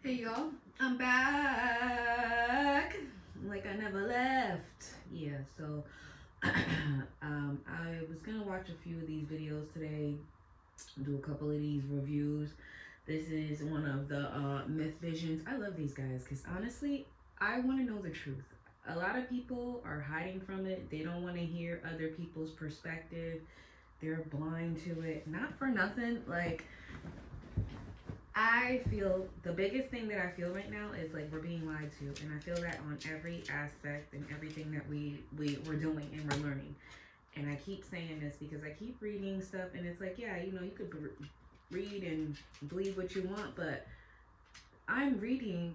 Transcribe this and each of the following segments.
Hey y'all, I'm back. Like I never left. Yeah, so I was gonna watch a few of these videos today, do a couple of these reviews. This is one of the myth visions. I love these guys because honestly, I want to know the truth. A lot of people are hiding from it. They don't want to hear other people's perspective. They're blind to it. Not for nothing. Like I feel the biggest thing that I feel right now is like we're being lied to, and I feel that on every aspect and everything that we're doing and we're learning. And I keep saying this because I keep reading stuff, and it's like, yeah, you could read and believe what you want, but I'm reading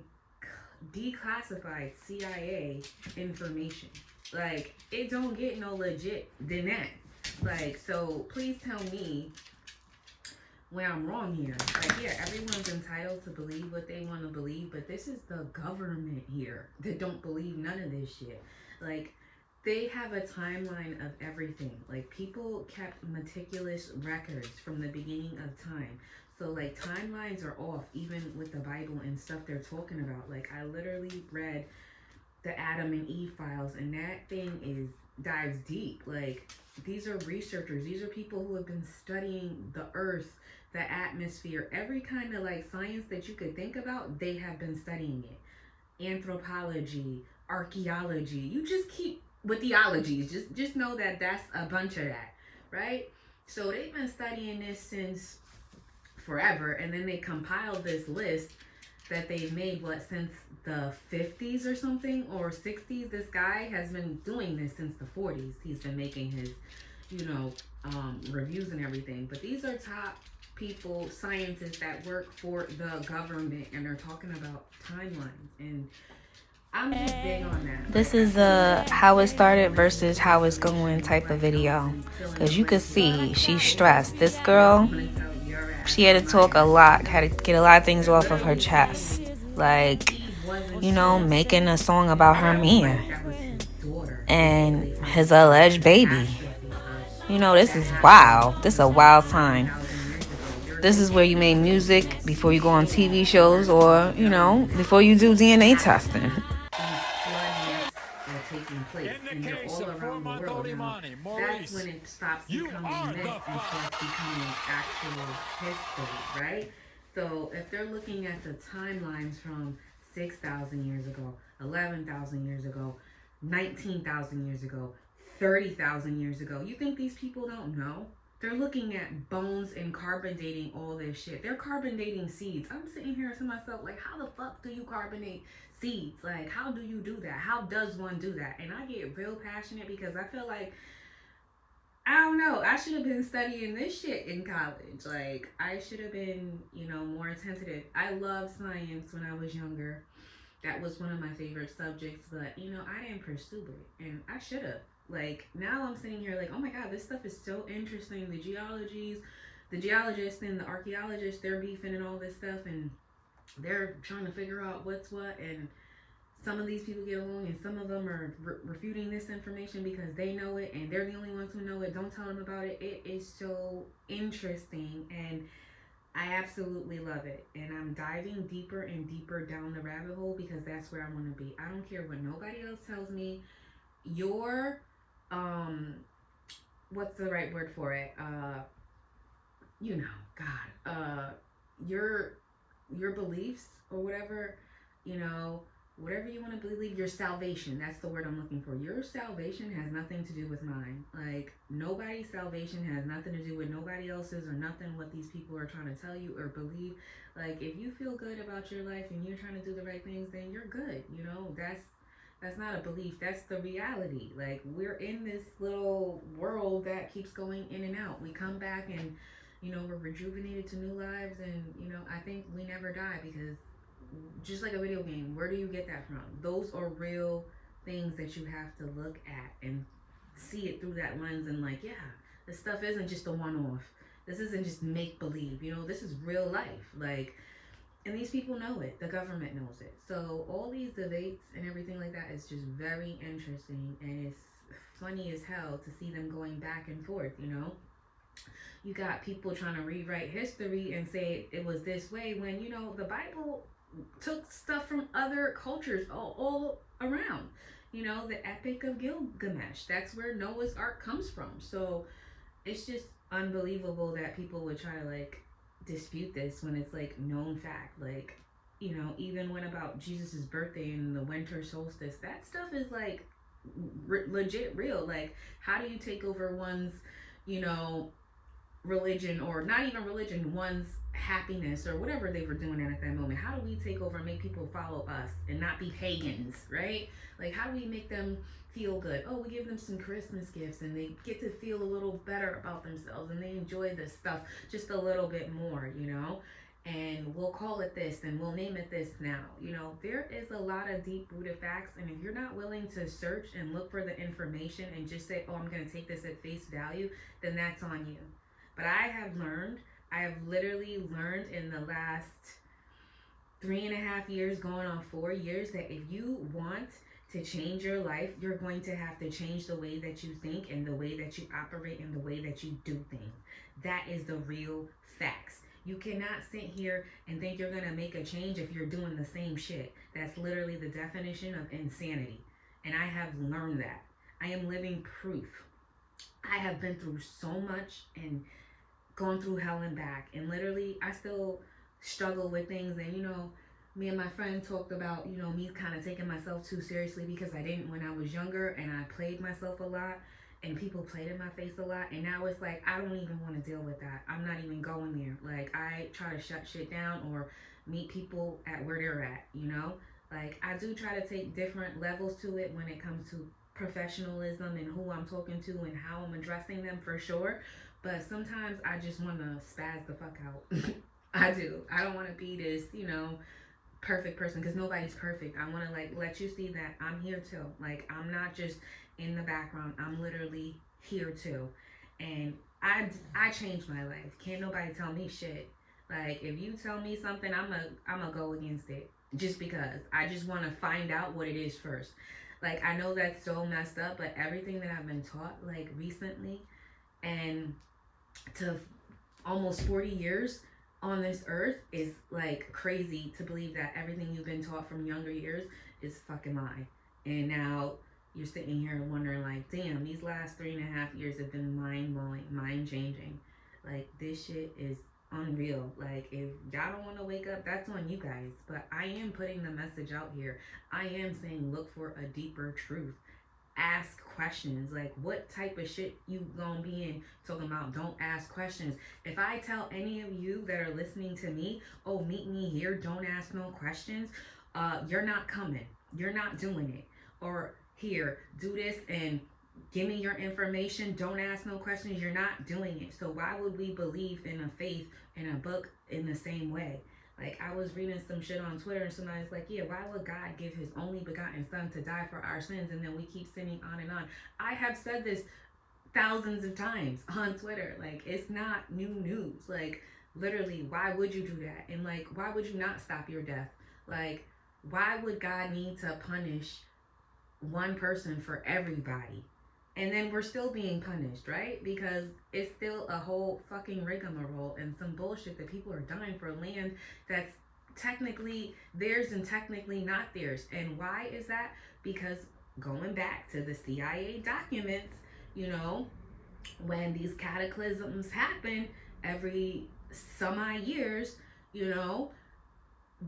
declassified CIA information. Like it don't get no legit than that. Like so, please tell me when I'm wrong here. Like, yeah, everyone's entitled to believe what they want to believe, but this is the government here that don't believe none of this shit. Like, they have a timeline of everything. Like, people kept meticulous records from the beginning of time. So, like, timelines are off, even with the Bible and stuff they're talking about. Like, I literally read the Adam and Eve files, and that thing dives deep. Like, these are researchers. These are people who have been studying the earth, the atmosphere, every kind of like science that you could think about, they have been studying it. Anthropology, archaeology. You just keep with theologies. Just know that that's a bunch of that, right? So they've been studying this since forever, and then they compiled this list that they've made since the 50s or something, or 60s. This guy has been doing this since the 40s. He's been making his reviews and everything. But these are top people, scientists that work for the government, and they're talking about timelines, and I'm just big on that. This is a how it started versus how it's going type of video, because you could see she's stressed. This girl, she had to talk a lot, had to get a lot of things off of her chest, like, making a song about her man and his alleged baby. This is wild. This is a wild time. This is where you make music before you go on TV shows, or, before you do DNA testing. Taking place, and they're all around the world. Now, that's when it stops becoming myth and starts becoming actual history, right? So if they're looking at the timelines from 6,000 years ago, 11,000 years ago, 19,000 years ago, 30,000 years ago, you think these people don't know? They're looking at bones and carbon dating all this shit. They're carbon dating seeds. I'm sitting here to myself, like, how the fuck do you carbonate seeds? Like, how do you do that? How does one do that? And I get real passionate because I feel like, I don't know, I should have been studying this shit in college. Like, I should have been, more attentive. I loved science when I was younger. That was one of my favorite subjects, but, I didn't pursue it, and I should have. Like, now I'm sitting here like, oh my god, this stuff is so interesting. The geologists and the archaeologists, they're beefing and all this stuff, and they're trying to figure out what's what, and some of these people get along, and some of them are refuting this information because they know it, and they're the only ones who know it. Don't tell them about it. It is so interesting, and I absolutely love it. And I'm diving deeper and deeper down the rabbit hole because that's where I want to be. I don't care what nobody else tells me. Your what's the right word for it? Your beliefs or whatever, whatever you want to believe, your salvation, that's the word I'm looking for. Your salvation has nothing to do with mine. Like, nobody's salvation has nothing to do with nobody else's, or nothing what these people are trying to tell you or believe. Like, if you feel good about your life and you're trying to do the right things, then you're good. That's not a belief. That's the reality. Like, we're in this little world that keeps going in and out. We come back and, we're rejuvenated to new lives. And, I think we never die because just like a video game, where do you get that from? Those are real things that you have to look at and see it through that lens. And like, yeah, this stuff isn't just a one-off. This isn't just make-believe. This is real life. Like, and these people know it. The government knows it. So all these debates and everything like that is just very interesting, and it's funny as hell to see them going back and forth. You got people trying to rewrite history and say it was this way when, the Bible took stuff from other cultures all around. You know, the Epic of Gilgamesh. That's where Noah's Ark comes from. So it's just unbelievable that people would try to like dispute this when it's like known fact. Like, you know, even when about Jesus's birthday and the winter solstice, that stuff is like legit real. Like, how do you take over one's, you know, religion, or not even religion, one's happiness or whatever they were doing at that moment? How do we take over and make people follow us and not be pagans, right? Like, how do we make them feel good? Oh, we give them some Christmas gifts and they get to feel a little better about themselves and they enjoy this stuff just a little bit more, you know? And we'll call it this and we'll name it this now. You know, there is a lot of deep rooted facts, and if you're not willing to search and look for the information and just say, oh, I'm going to take this at face value, then that's on you. But I have literally learned in the last 3.5 years, going on 4 years, that if you want to change your life, you're going to have to change the way that you think and the way that you operate and the way that you do things. That is the real facts. You cannot sit here and think you're going to make a change if you're doing the same shit. That's literally the definition of insanity. And I have learned that. I am living proof. I have been through so much and gone through hell and back. And literally, I still struggle with things. And, you know, me and my friend talked about, you know, me kind of taking myself too seriously because I didn't when I was younger, and I played myself a lot. And people played in my face a lot, and now it's like I don't even want to deal with that. I'm not even going there. Like, I try to shut shit down or meet people at where they're at, you know? Like, I do try to take different levels to it when it comes to professionalism and who I'm talking to and how I'm addressing them, for sure. But sometimes I just want to spaz the fuck out. I do. I don't want to be this, you know, perfect person, because nobody's perfect. I want to like let you see that I'm here too. Like, I'm not just in the background. I'm literally here too. And I changed my life. Can't nobody tell me shit. Like, if you tell me something, I'm a go against it, just because I just want to find out what it is first. Like, I know that's so messed up, but everything that I've been taught like recently, and to almost 40 years on this earth, is like crazy to believe that everything you've been taught from younger years is fucking lie. And now you're sitting here wondering like, damn, these last 3.5 years have been mind-blowing, mind-changing. Like, this shit is unreal. Like, if y'all don't want to wake up, that's on you guys. But I am putting the message out here. I am saying look for a deeper truth. Ask questions. Like, what type of shit you gonna be in talking about don't ask questions? If I tell any of you that are listening to me, oh, meet me here, don't ask no questions, you're not coming, you're not doing it. Or here, do this and give me your information, don't ask no questions, you're not doing it. So why would we believe in a faith in a book in the same way? Like, I was reading some shit on Twitter and somebody's like, yeah, why would God give his only begotten son to die for our sins? And then we keep sinning on and on. I have said this thousands of times on Twitter. Like, it's not new news. Like, literally, why would you do that? And like, why would you not stop your death? Like, why would God need to punish one person for everybody? And then we're still being punished, right? Because it's still a whole fucking rigmarole and some bullshit that people are dying for land that's technically theirs and technically not theirs. And why is that? Because going back to the CIA documents, you know, when these cataclysms happen every years, you know,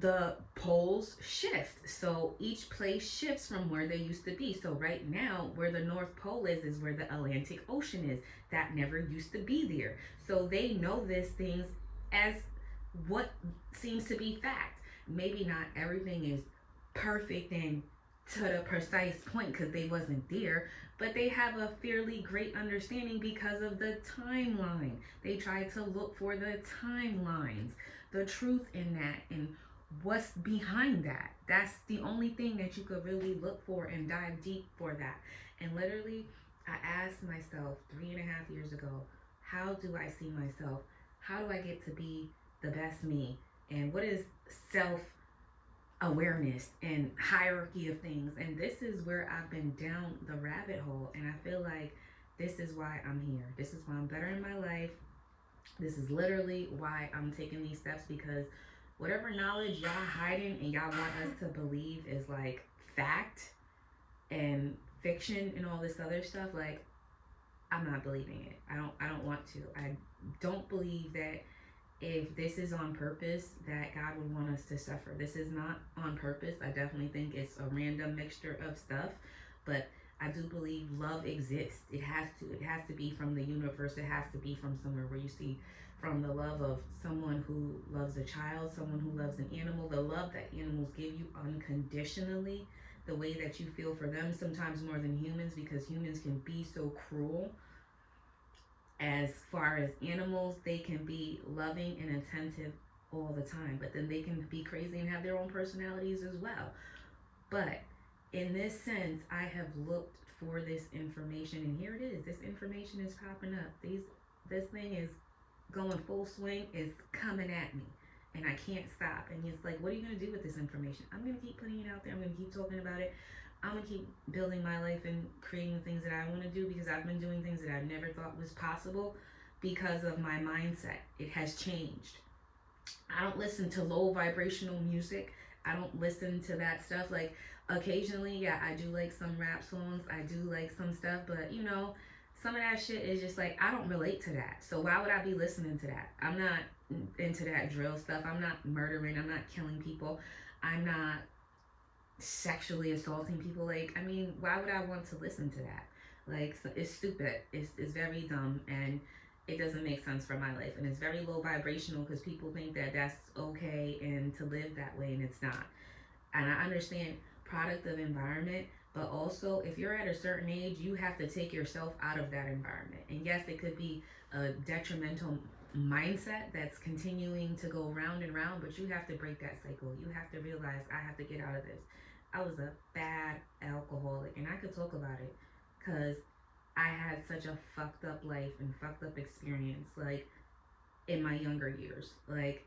the poles shift. So each place shifts from where they used to be. So right now, where the North Pole is where the Atlantic Ocean is. That never used to be there. So they know these things as what seems to be fact. Maybe not everything is perfect and to the precise point because they wasn't there, but they have a fairly great understanding because of the timeline. They try to look for the timelines, the truth in that, and what's behind that. That's the only thing that you could really look for and dive deep for that. And literally, I asked myself 3.5 years ago, how do I see myself? How do I get to be the best me? And what is self-awareness and hierarchy of things? And this is where I've been down the rabbit hole. And I feel like this is why I'm here. This is why I'm better in my life. This is literally why I'm taking these steps, because whatever knowledge y'all hiding and y'all want us to believe is like fact and fiction and all this other stuff, like I'm not believing it. I don't want to. I don't believe that if this is on purpose that God would want us to suffer. This is not on purpose. I definitely think it's a random mixture of stuff, but I do believe love exists. It has to. It has to be from the universe. It has to be from somewhere where you see from the love of someone who loves a child, someone who loves an animal, the love that animals give you unconditionally, the way that you feel for them, sometimes more than humans, because humans can be so cruel. As far as animals, they can be loving and attentive all the time, but then they can be crazy and have their own personalities as well. But in this sense, I have looked for this information, and here it is. This information is popping up. This thing is going full swing, is coming at me, and I can't stop. And it's like, what are you going to do with this information? I'm going to keep putting it out there. I'm going to keep talking about it. I'm going to keep building my life and creating things that I want to do, because I've been doing things that I never thought was possible because of my mindset. It has changed. I don't listen to low vibrational music. I don't listen to that stuff. Like, occasionally, yeah, I do like some rap songs. I do like some stuff, but you know, some of that shit is just like, I don't relate to that. So why would I be listening to that? I'm not into that drill stuff. I'm not murdering. I'm not killing people. I'm not sexually assaulting people. Like, I mean, why would I want to listen to that? Like, so it's stupid. It's very dumb, and it doesn't make sense for my life. And it's very low vibrational, because people think that that's okay and to live that way, and it's not. And I understand product of environment, but also if you're at a certain age, you have to take yourself out of that environment. And yes, it could be a detrimental mindset that's continuing to go round and round, but you have to break that cycle. You have to realize, I have to get out of this. I was a bad alcoholic, and I could talk about it because I had such a fucked up life and fucked up experience, like in my younger years. Like,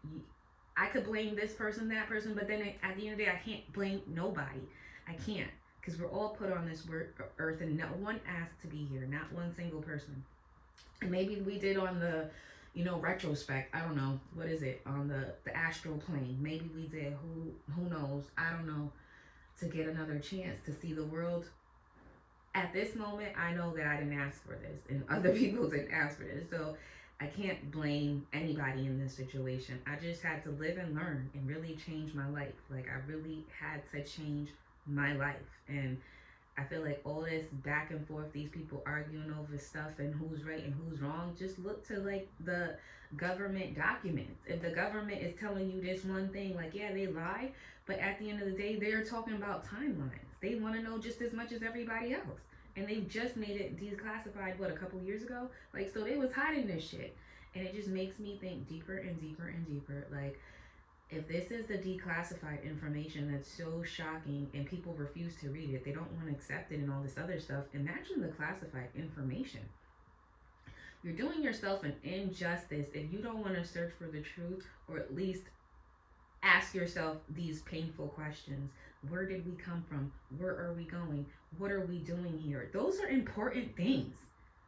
I could blame this person, that person, but then at the end of the day, I can't blame nobody. I can't, because we're all put on this earth, and no one asked to be here, not one single person. And maybe we did on the, retrospect, I don't know, what is it, on the astral plane, maybe we did, who knows, I don't know, to get another chance to see the world. At this moment, I know that I didn't ask for this, and other people didn't ask for this, so I can't blame anybody in this situation. I just had to live and learn and really change my life. Like, I really had to change my life. And I feel like all this back and forth, these people arguing over stuff and who's right and who's wrong, just look to like the government documents. If the government is telling you this one thing, like, yeah, they lie, but at the end of the day, they're talking about timelines. They want to know just as much as everybody else. And they've just made it declassified, a couple years ago? Like, so they was hiding this shit. And it just makes me think deeper and deeper and deeper. Like, if this is the declassified information that's so shocking and people refuse to read it, they don't want to accept it and all this other stuff, imagine the classified information. You're doing yourself an injustice if you don't want to search for the truth, or at least ask yourself these painful questions. Where did we come from? Where are we going? What are we doing here? Those are important things.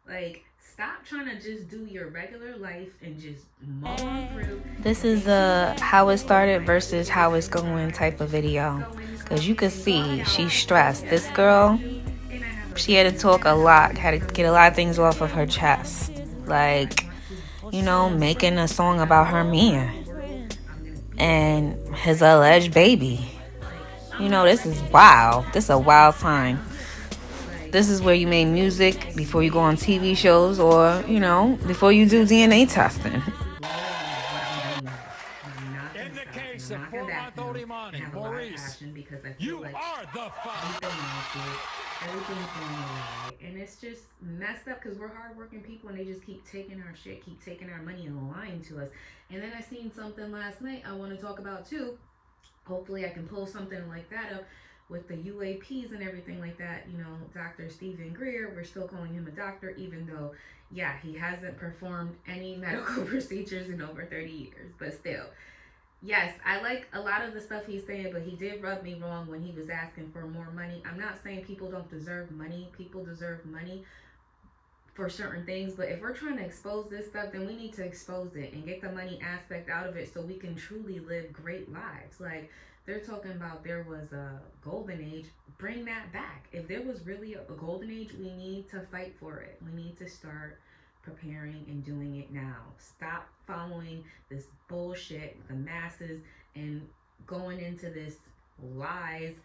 Like, stop trying to just do your regular life and just mull on through. This is a how it started versus how it's going type of video. Because you could see she's stressed. This girl, she had to talk a lot, had to get a lot of things off of her chest. Like, making a song about her man and his alleged baby. This is wild. This is a wild time. This is where you make music before you go on TV shows, or, before you do DNA testing. In the case of 4-month-old Imani, Maurice, you are the father. Everything's going away. And it's just messed up, because we're hardworking people, and they just keep taking our shit, keep taking our money and lying to us. And then I seen something last night I want to talk about too. Hopefully I can pull something like that up with the UAPs and everything like that. Dr. Stephen Greer, we're still calling him a doctor, even though, yeah, he hasn't performed any medical procedures in over 30 years. But still, yes, I like a lot of the stuff he's saying, but he did rub me wrong when he was asking for more money. I'm not saying people don't deserve money. People deserve money. for certain things, but if we're trying to expose this stuff, then we need to expose it and get the money aspect out of it so we can truly live great lives. Like, they're talking about there was a golden age. Bring that back. If there was really a golden age, we need to fight for it. We need to start preparing and doing it now. Stop following this bullshit, the masses, and going into this lies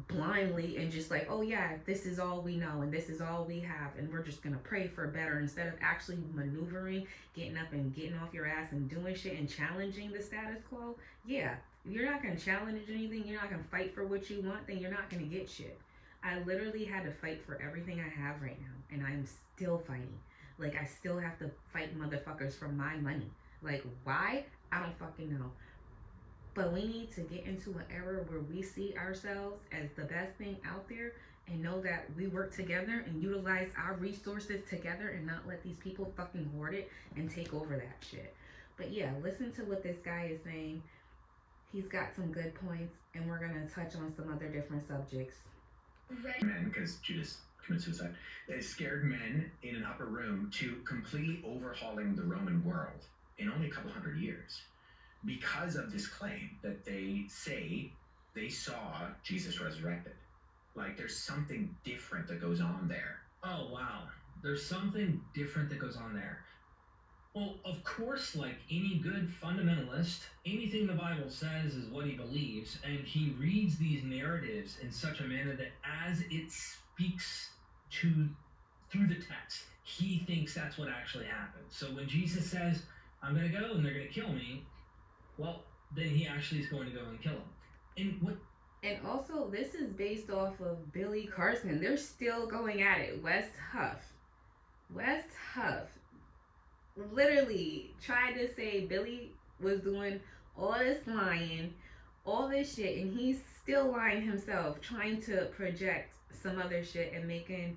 blindly and just like, oh yeah, this is all we know and this is all we have and we're just gonna pray for better, instead of actually maneuvering, getting up and getting off your ass and doing shit and challenging the status quo. Yeah, if you're not gonna challenge anything, you're not gonna fight for what you want, then you're not gonna get shit. I literally had to fight for everything I have right now, and I'm still fighting. Like, I still have to fight motherfuckers for my money. Like, why? I don't fucking know. But we need to get into an era where we see ourselves as the best thing out there and know that we work together and utilize our resources together and not let these people fucking hoard it and take over that shit. But yeah, listen to what this guy is saying. He's got some good points, and we're going to touch on some other different subjects. Men, because Judas committed suicide, they scared men in an upper room to completely overhauling the Roman world in only a couple hundred years, because of this claim that they say they saw Jesus resurrected. Like, there's something different that goes on there. Oh, wow. There's something different that goes on there. Well, of course, like any good fundamentalist, anything the Bible says is what he believes, and he reads these narratives in such a manner that as it speaks through the text, he thinks that's what actually happened. So when Jesus says, I'm going to go and they're going to kill me, well, then he actually is going to go and kill him. And also, this is based off of Billy Carson. They're still going at it. West Huff literally tried to say Billy was doing all this lying, all this shit, and he's still lying himself, trying to project some other shit and making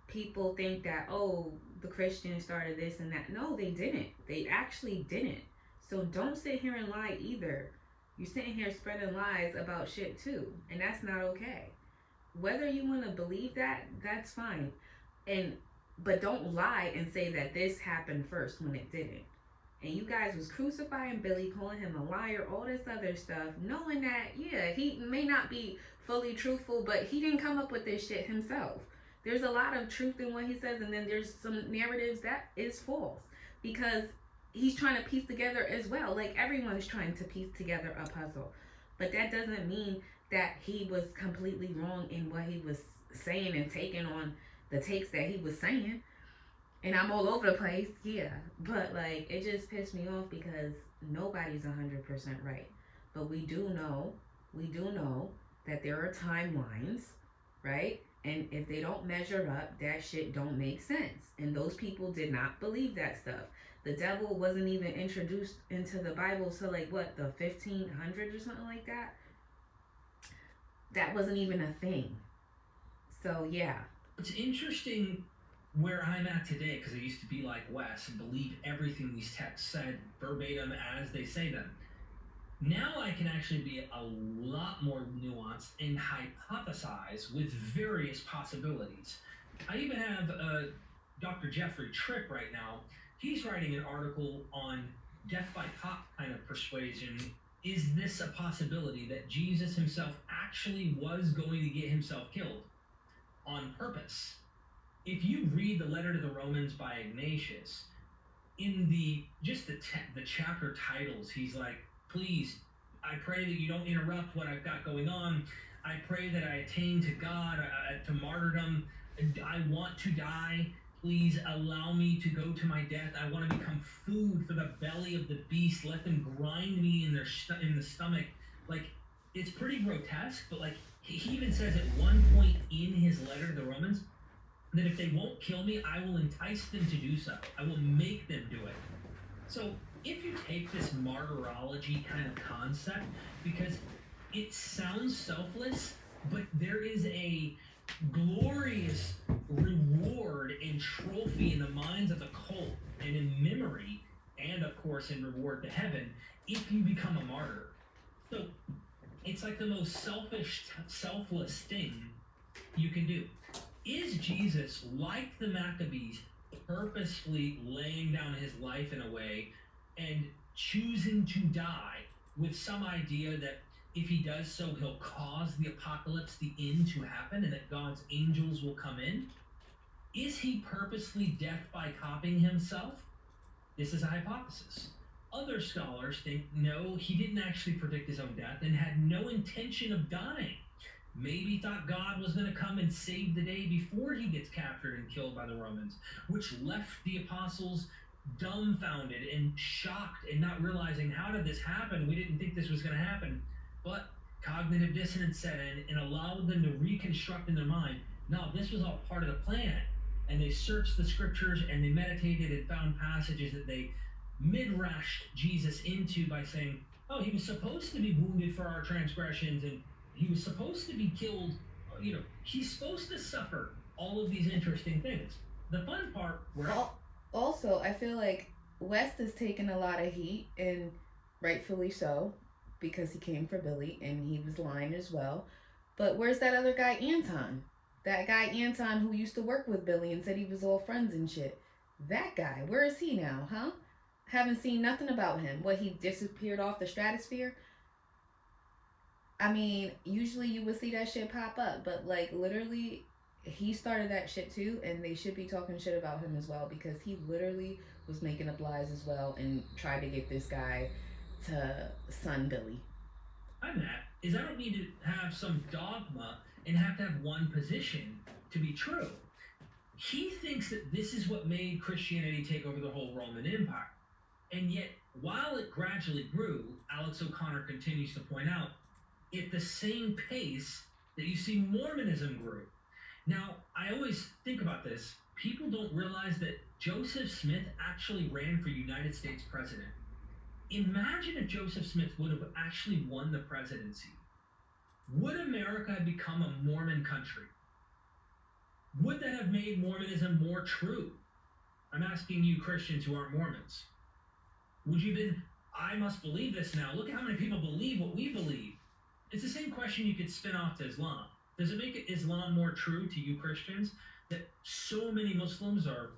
people think that, oh, the Christians started this and that. No, they didn't. They actually didn't. So don't sit here and lie either. You're sitting here spreading lies about shit too, and that's not okay. Whether you want to believe that, that's fine. But don't lie and say that this happened first when it didn't. And you guys was crucifying Billy, calling him a liar, all this other stuff, knowing that, yeah, he may not be fully truthful, but he didn't come up with this shit himself. There's a lot of truth in what he says, and then there's some narratives that is false, because he's trying to piece together as well. Like, everyone's trying to piece together a puzzle. But that doesn't mean that he was completely wrong in what he was saying and taking on the takes that he was saying. And I'm all over the place, yeah. But, like, it just pissed me off because nobody's 100% right. But we do know that there are timelines, right? And if they don't measure up, that shit don't make sense. And those people did not believe that stuff. The devil wasn't even introduced into the Bible till, like, what, the 1500s or something like that? That wasn't even a thing. So, yeah. It's interesting where I'm at today, because I used to be like Wes and believe everything these texts said verbatim as they say them. Now I can actually be a lot more nuanced and hypothesize with various possibilities. I even have Dr. Jeffrey Tripp right now. He's writing an article on death by cop kind of persuasion. Is this a possibility that Jesus himself actually was going to get himself killed on purpose? If you read the letter to the Romans by Ignatius, in the chapter titles, he's like, please, I pray that you don't interrupt what I've got going on. I pray that I attain to God, to martyrdom. I want to die. Please allow me to go to my death. I want to become food for the belly of the beast. Let them grind me in the stomach. Like, it's pretty grotesque, but like, he even says at one point in his letter to the Romans that if they won't kill me, I will entice them to do so. I will make them do it. So if you take this martyrology kind of concept, because it sounds selfless, but there is a glorious reward and trophy in the minds of the cult and in memory, and of course in reward to heaven, if you become a martyr. So it's like the most selfless thing you can do. Is Jesus, like the Maccabees, purposefully laying down his life in a way and choosing to die with some idea that if he does so, he'll cause the apocalypse, the end to happen, and that God's angels will come in? Is he purposely death by copying himself? This is a hypothesis. Other scholars think, no, he didn't actually predict his own death and had no intention of dying. Maybe he thought God was going to come and save the day before he gets captured and killed by the Romans, which left the apostles dumbfounded and shocked and not realizing, how did this happen? We didn't think this was going to happen. But cognitive dissonance set in and allowed them to reconstruct in their mind, no, this was all part of the plan. And they searched the scriptures and they meditated and found passages that they midrashed Jesus into by saying, oh, he was supposed to be wounded for our transgressions and he was supposed to be killed. You know, he's supposed to suffer all of these interesting things. The fun part, also, I feel like West is taking a lot of heat, and rightfully so, because he came for Billy and he was lying as well. But where's that other guy, Anton? That guy, Anton, who used to work with Billy and said he was all friends and shit. That guy, where is he now, huh? Haven't seen nothing about him. What, he disappeared off the stratosphere? I mean, usually you would see that shit pop up, but like literally, he started that shit too, and they should be talking shit about him as well, because he literally was making up lies as well and tried to get this guy to son Billy. I'm at is I don't need to have some dogma and have to have one position to be true. He thinks that this is what made Christianity take over the whole Roman Empire. And yet, while it gradually grew, Alex O'Connor continues to point out, at the same pace that you see Mormonism grew. Now, I always think about this. People don't realize that Joseph Smith actually ran for United States president. Imagine if Joseph Smith would have actually won the presidency. Would America have become a Mormon country? Would that have made Mormonism more true? I'm asking you Christians who aren't Mormons. Would you have been, I must believe this now. Look at how many people believe what we believe. It's the same question you could spin off to Islam. Does it make Islam more true to you Christians that so many Muslims are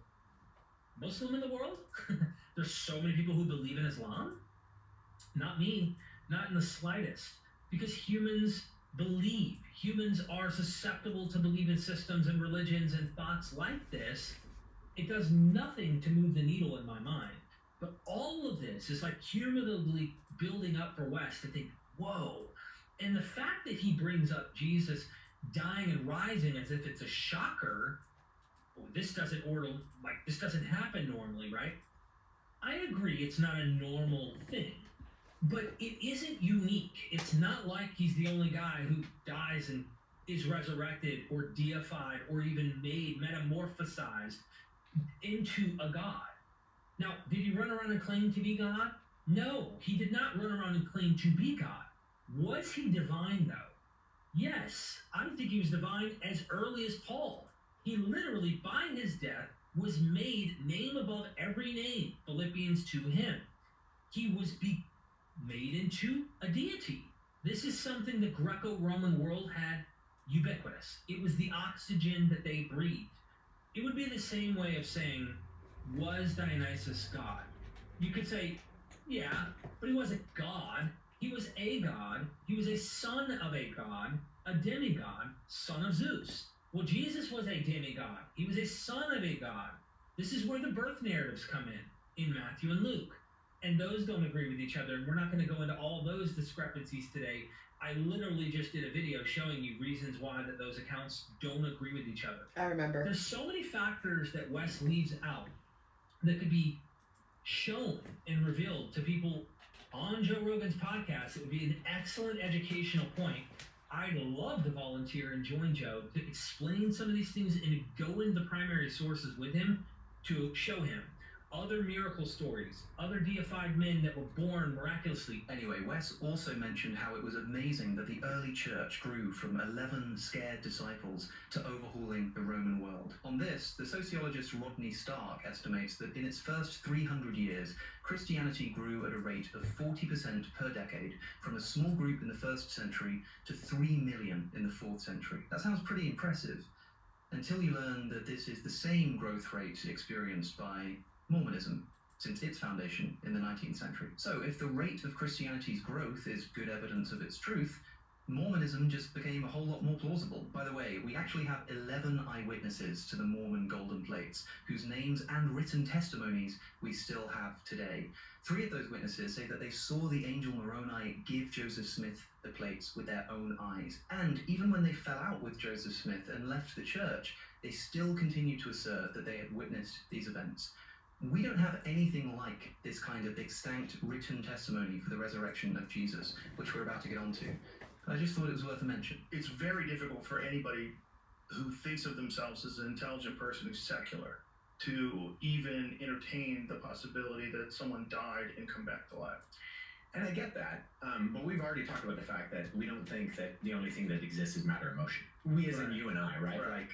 Muslim in the world? There's so many people who believe in Islam? Not me, not in the slightest. Because humans believe. Humans are susceptible to believe in systems and religions and thoughts like this. It does nothing to move the needle in my mind. But all of this is like cumulatively building up for West to think, whoa. And the fact that he brings up Jesus dying and rising as if it's a shocker, this doesn't happen normally, right? I agree it's not a normal thing, but it isn't unique. It's not like he's the only guy who dies and is resurrected or deified or even made metamorphosized into a god. Now, did he run around and claim to be God? No, he did not run around and claim to be God. Was he divine, though? Yes, I don't think he was divine as early as Paul. He literally, by his death, was made name above every name, Philippians 2 him. He was made into a deity. This is something the Greco-Roman world had ubiquitous. It was the oxygen that they breathed. It would be the same way of saying, was Dionysus God? You could say, yeah, but he wasn't God. He was a god. He was a son of a god, a demigod, son of Zeus. Well, Jesus was a demigod. He was a son of a god. This is where the birth narratives come in Matthew and Luke. And those don't agree with each other. And we're not going to go into all those discrepancies today. I literally just did a video showing you reasons why that those accounts don't agree with each other. I remember. There's so many factors that Wes leaves out that could be shown and revealed to people on Joe Rogan's podcast. It would be an excellent educational point. I'd love to volunteer and join Joe to explain some of these things and to go into the primary sources with him to show him other miracle stories, other deified men that were born miraculously. Anyway, Wes also mentioned how it was amazing that the early church grew from 11 scared disciples to overhauling the Roman world. On this, the sociologist Rodney Stark estimates that in its first 300 years, Christianity grew at a rate of 40% per decade, from a small group in the 1st century to 3 million in the 4th century. That sounds pretty impressive. until you learn that this is the same growth rate experienced by Mormonism since its foundation in the 19th century. So if the rate of Christianity's growth is good evidence of its truth, Mormonism just became a whole lot more plausible. By the way, we actually have 11 eyewitnesses to the Mormon golden plates, whose names and written testimonies we still have today. 3 of those witnesses say that they saw the angel Moroni give Joseph Smith the plates with their own eyes. And even when they fell out with Joseph Smith and left the church, they still continued to assert that they had witnessed these events. We don't have anything like this kind of extant written testimony for the resurrection of Jesus, which we're about to get onto. I just thought it was worth a mention. It's very difficult for anybody who thinks of themselves as an intelligent person who's secular to even entertain the possibility that someone died and come back to life. And I get that, but we've already talked about the fact that we don't think that the only thing that exists is matter and motion. We as in you and I, right? Like,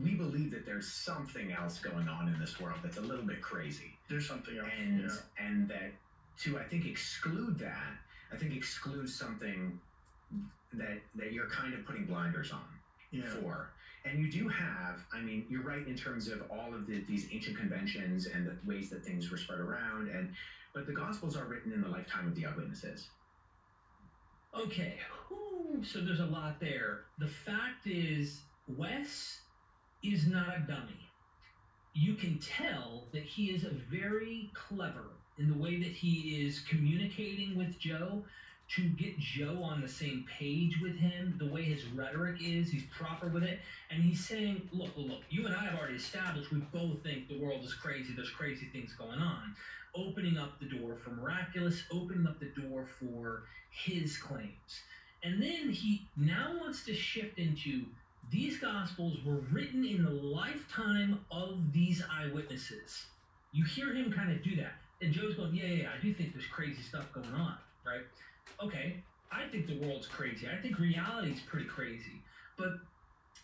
we believe that there's something else going on in this world that's a little bit crazy. There's something else. And that to, I think, exclude that, I think excludes something that you're kind of putting blinders on for. And you do have, I mean, you're right in terms of all of these ancient conventions and the ways that things were spread around, but the Gospels are written in the lifetime of the eyewitnesses. Okay, so there's a lot there. The fact is, Wes is not a dummy. You can tell that he is very clever in the way that he is communicating with Joe to get Joe on the same page with him, the way his rhetoric is, he's proper with it, and he's saying, look, you and I have already established we both think the world is crazy, there's crazy things going on, opening up the door for miraculous, opening up the door for his claims. And then he now wants to shift into these Gospels were written in the lifetime of these eyewitnesses. You hear him kind of do that, and Joe's going, yeah, I do think there's crazy stuff going on, right? Okay, I think the world's crazy. I think reality's pretty crazy. But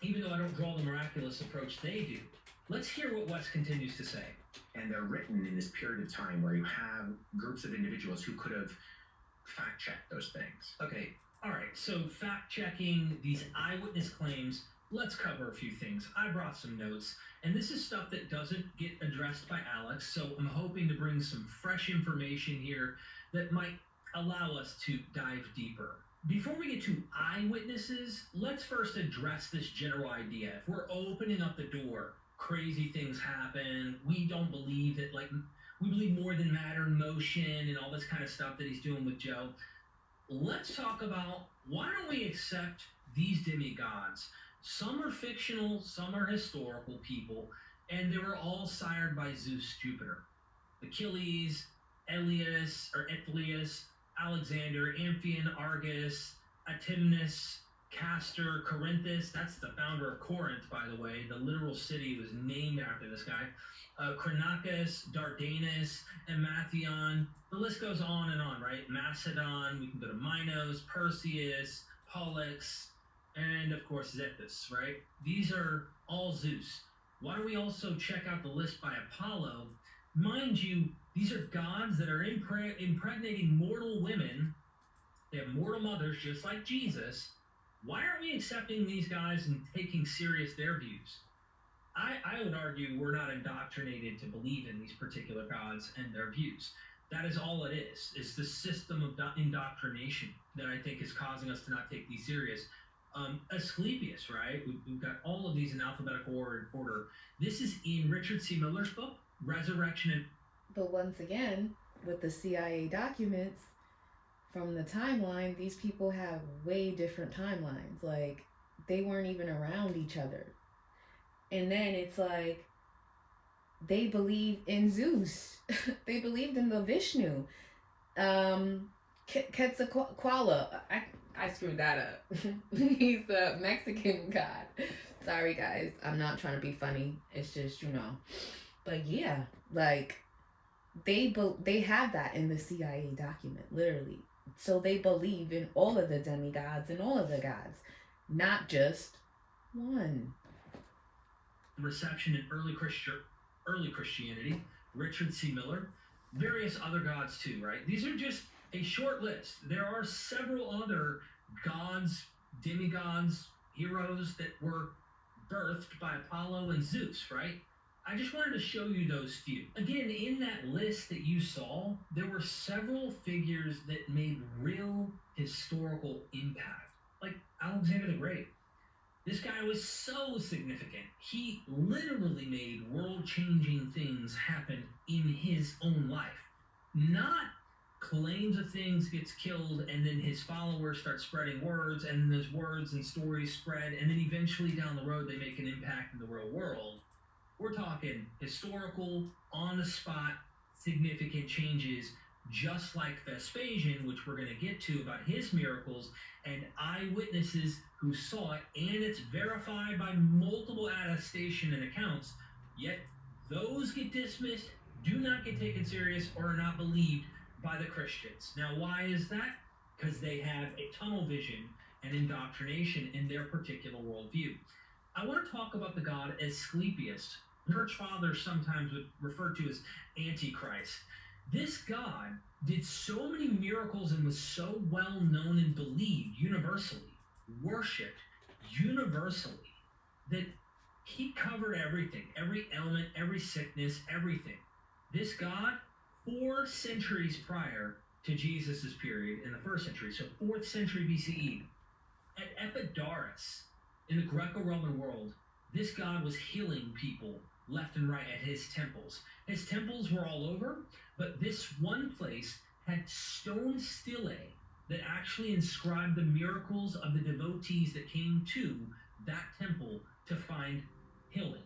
even though I don't draw the miraculous approach they do, let's hear what Wes continues to say. And they're written in this period of time where you have groups of individuals who could have fact-checked those things. Okay, all right, so fact-checking these eyewitness claims, let's cover a few things. I brought some notes, and this is stuff that doesn't get addressed by Alex, so I'm hoping to bring some fresh information here that might allow us to dive deeper. Before we get to eyewitnesses, let's first address this general idea. If we're opening up the door, crazy things happen, we don't believe that, we believe more than matter and motion and all this kind of stuff that he's doing with Joe. Let's talk about, why don't we accept these demigods? Some are fictional, some are historical people, and they were all sired by Zeus, Jupiter. Achilles, Athleus, Alexander, Amphion, Argus, Atimnus, Castor, Corinthus. That's the founder of Corinth, by the way. The literal city was named after this guy. Chronacus, Dardanus, and Matheon. The list goes on and on, right? Macedon, we can go to Minos, Perseus, Pollux, and of course Zethus, right? These are all Zeus. Why don't we also check out the list by Apollo? Mind you, these are gods that are impregnating mortal women. They have mortal mothers just like Jesus. Why aren't we accepting these guys and taking serious their views? I would argue we're not indoctrinated to believe in these particular gods and their views. That is all it is. It's the system of indoctrination that I think is causing us to not take these serious. Asclepius, right? We've got all of these in alphabetical order. This is in Richard C. Miller's book, Resurrection and... But once again, with the CIA documents from the timeline, these people have way different timelines. Like, they weren't even around each other. And then it's like, they believe in Zeus. They believed in the Vishnu. Quetzalcoatl. I screwed that up. He's the Mexican god. Sorry, guys. I'm not trying to be funny. It's just, But yeah, like, they have that in the CIA document, literally. So they believe in all of the demigods and all of the gods, not just one. Reception in early Christianity, Richard C. Miller, various other gods too, right? These are just a short list. There are several other gods, demigods, heroes that were birthed by Apollo and Zeus, right? I just wanted to show you those few. Again, in that list that you saw, there were several figures that made real historical impact, like Alexander the Great. This guy was so significant. He literally made world-changing things happen in his own life. Not claims of things, gets killed, and then his followers start spreading words, and those words and stories spread, and then eventually down the road they make an impact in the real world. We're talking historical, on-the-spot, significant changes, just like Vespasian, which we're going to get to about his miracles, and eyewitnesses who saw it, and it's verified by multiple attestation and accounts, yet those get dismissed, do not get taken serious, or are not believed by the Christians. Now, why is that? Because they have a tunnel vision and indoctrination in their particular worldview. I want to talk about the god Asclepius. Church fathers sometimes would refer to as Antichrist. This god did so many miracles and was so well known and believed universally, worshipped universally, that he covered everything, every ailment, every sickness, everything. This god, 4 centuries prior to Jesus's period in the 1st century, so 4th century BCE, at Epidaurus, in the Greco-Roman world, this god was healing people left and right at his temples. His temples were all over, but this one place had stone stelae that actually inscribed the miracles of the devotees that came to that temple to find healing.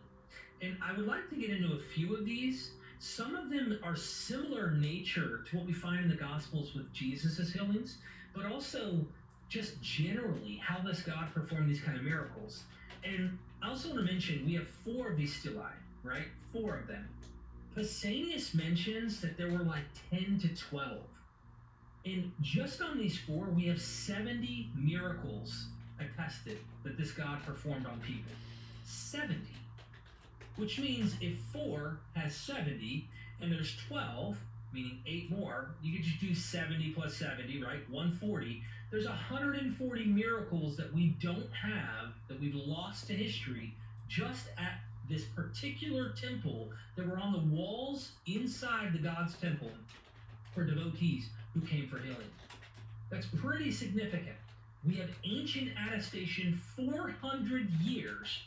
And I would like to get into a few of these. Some of them are similar in nature to what we find in the Gospels with Jesus' healings, but also just generally how this god performed these kind of miracles. And I also want to mention we have 4 of these stelae, right? 4 of them. Pausanias mentions that there were like 10 to 12. And just on these 4, we have 70 miracles attested that this god performed on people. 70. Which means if 4 has 70 and there's 12, meaning 8 more, you could just do 70 plus 70, right? 140. There's 140 miracles that we don't have, that we've lost to history, just at this particular temple that were on the walls inside the god's temple for devotees who came for healing. That's pretty significant. We have ancient attestation 400 years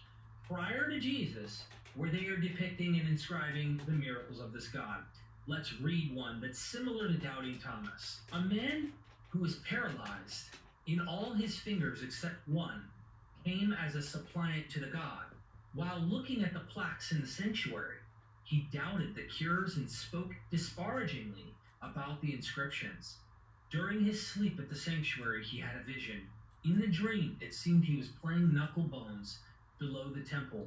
prior to Jesus where they are depicting and inscribing the miracles of this god. Let's read one that's similar to Doubting Thomas. A man who was paralyzed in all his fingers except one came as a suppliant to the god. While looking at the plaques in the sanctuary, he doubted the cures and spoke disparagingly about the inscriptions. During his sleep at the sanctuary, he had a vision. In the dream, it seemed he was playing knuckle bones below the temple.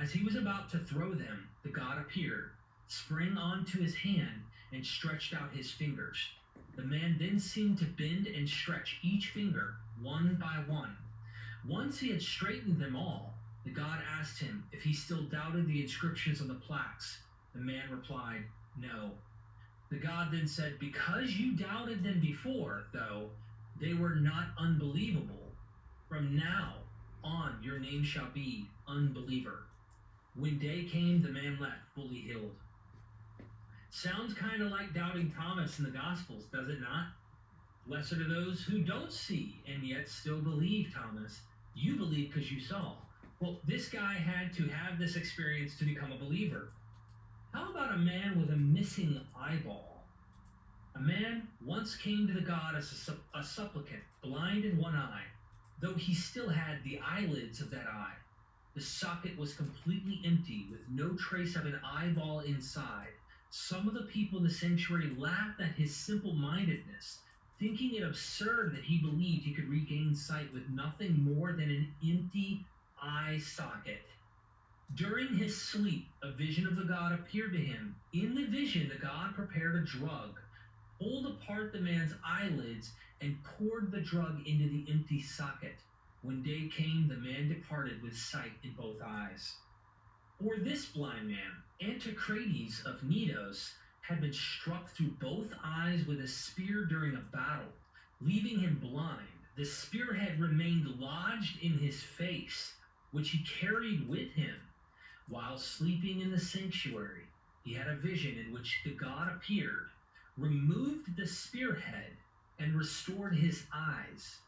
As he was about to throw them, the god appeared, sprang onto his hand, and stretched out his fingers. The man then seemed to bend and stretch each finger, one by one. Once he had straightened them all, the god asked him if he still doubted the inscriptions on the plaques. The man replied, "No." The god then said, "Because you doubted them before, though, they were not unbelievable. From now on, your name shall be Unbeliever." When day came, the man left fully healed. Sounds kind of like Doubting Thomas in the Gospels, does it not? Blessed are those who don't see and yet still believe, Thomas. You believe because you saw. Well, this guy had to have this experience to become a believer. How about a man with a missing eyeball? A man once came to the god as a supplicant, blind in one eye, though he still had the eyelids of that eye. The socket was completely empty, with no trace of an eyeball inside. Some of the people in the sanctuary laughed at his simple-mindedness, thinking it absurd that he believed he could regain sight with nothing more than an empty eye socket. During his sleep, a vision of the god appeared to him. In the vision, the god prepared a drug, pulled apart the man's eyelids, and poured the drug into the empty socket. When day came, the man departed with sight in both eyes. Or this blind man, Anticrates of Knidos, had been struck through both eyes with a spear during a battle, leaving him blind. The spearhead remained lodged in his face. which he carried with him. While sleeping in the sanctuary, he had a vision in which the god appeared, removed the spearhead, and restored his eyes,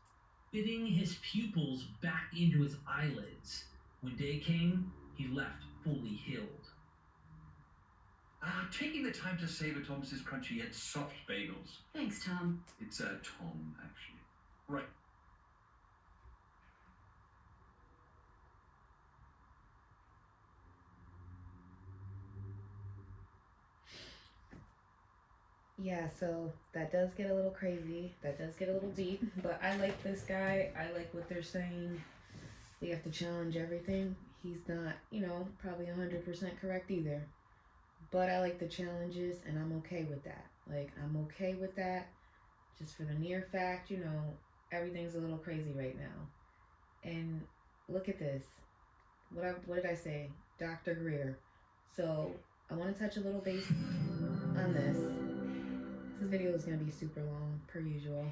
fitting his pupils back into his eyelids. When day came, he left fully healed. Taking the time to savor Thomas's crunchy yet soft bagels. Thanks, Tom. It's Tom, actually. Right. Yeah, so that does get a little crazy. That does get a little deep. But I like this guy. I like what they're saying. We have to challenge everything. He's not, probably 100% correct either. But I like the challenges, and I'm okay with that. Like, I'm okay with that. Just for the near fact, everything's a little crazy right now. And look at this. What did I say? Dr. Greer. So I want to touch a little base on this. This video is going to be super long, per usual.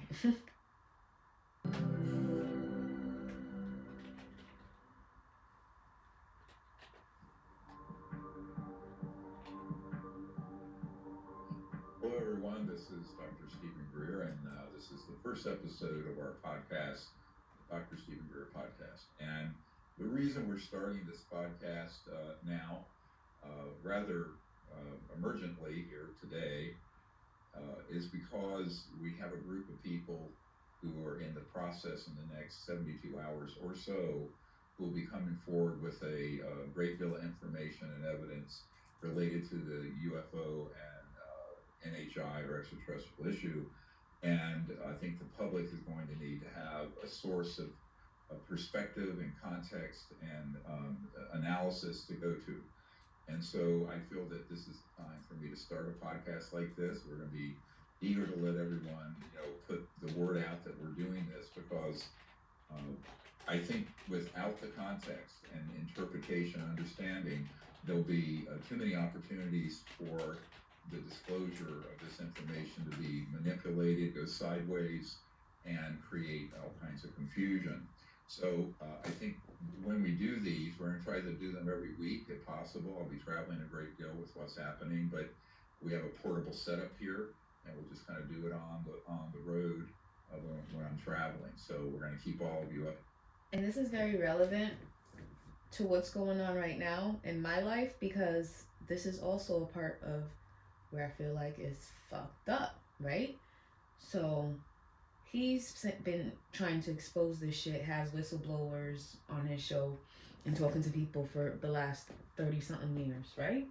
Hello everyone, this is Dr. Stephen Greer, and this is the first episode of our podcast, the Dr. Stephen Greer podcast. And the reason we're starting this podcast now, rather emergently here today, is because we have a group of people who are in the process in the next 72 hours or so who will be coming forward with a great deal of information and evidence related to the UFO and NHI or extraterrestrial issue. And I think the public is going to need to have a source of perspective and context and analysis to go to. And so I feel that this is the time for me to start a podcast like this. We're going to be eager to let everyone, put the word out that we're doing this, because I think without the context and interpretation, understanding, there'll be too many opportunities for the disclosure of this information to be manipulated, go sideways, and create all kinds of confusion. So I think when we do these, we're going to try to do them every week if possible. I'll be traveling a great deal with what's happening, but we have a portable setup here, and we'll just kind of do it on the road when I'm traveling. So we're going to keep all of you up. And this is very relevant to what's going on right now in my life, because this is also a part of where I feel like it's fucked up, right? So he's been trying to expose this shit, has whistleblowers on his show and talking to people for the last 30-something years, right?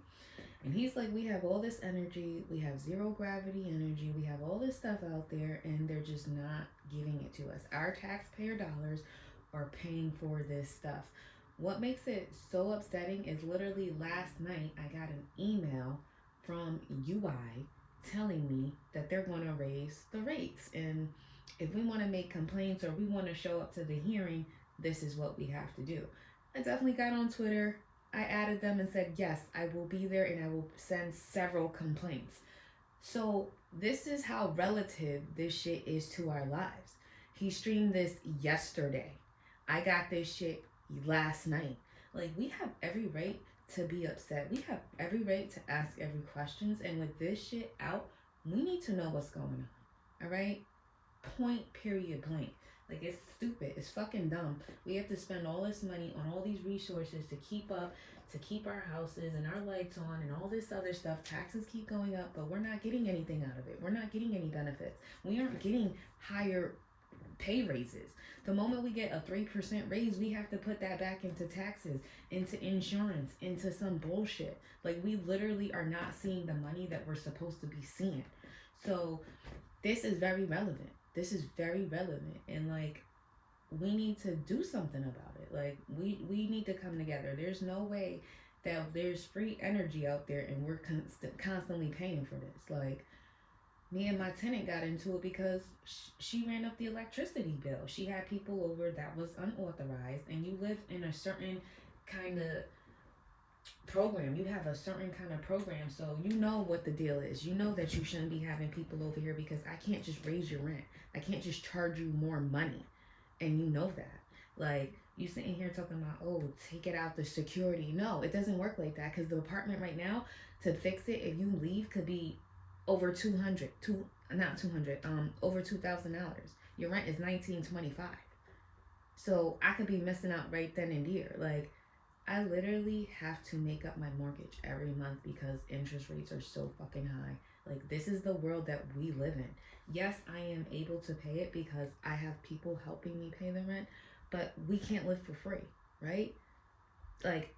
And he's like, we have all this energy, we have zero gravity energy, we have all this stuff out there, and they're just not giving it to us. Our taxpayer dollars are paying for this stuff. What makes it so upsetting is literally last night I got an email from UI telling me that they're going to raise the rates, and if we want to make complaints or we want to show up to the hearing, this is what we have to do. I definitely got on Twitter. I added them and said, yes, I will be there and I will send several complaints. So this is how relative this shit is to our lives. He streamed this yesterday. I got this shit last night. Like, we have every right to be upset. We have every right to ask every questions. And with this shit out, we need to know what's going on. All right? Point, period, blank. Like, it's stupid. It's fucking dumb. We have to spend all this money on all these resources to keep up, to keep our houses and our lights on and all this other stuff. Taxes keep going up, but we're not getting anything out of it. We're not getting any benefits. We aren't getting higher pay raises. The moment we get a 3% raise, we have to put that back into taxes, into insurance, into some bullshit. Like, we literally are not seeing the money that we're supposed to be seeing. So this is very relevant. This is very relevant, and like, we need to do something about it. Like, we need to come together. There's no way that there's free energy out there and we're constantly paying for this. Like, me and my tenant got into it because she ran up the electricity bill. She had people over that was unauthorized, and you live in a certain kind of program. You have a certain kind of program, so you know what the deal is. You know that you shouldn't be having people over here, because I can't just raise your rent. I can't just charge you more money, and you know that. Like, You sitting here talking about, oh, take it out the security. No, it doesn't work like that, because the apartment right now, to fix it, if you leave, could be over over $2,000. Your rent is $1,925. So I could be missing out right then and there. Like, I literally have to make up my mortgage every month because interest rates are so fucking high. Like, this is the world that we live in. Yes, I am able to pay it because I have people helping me pay the rent, but we can't live for free, right? Like,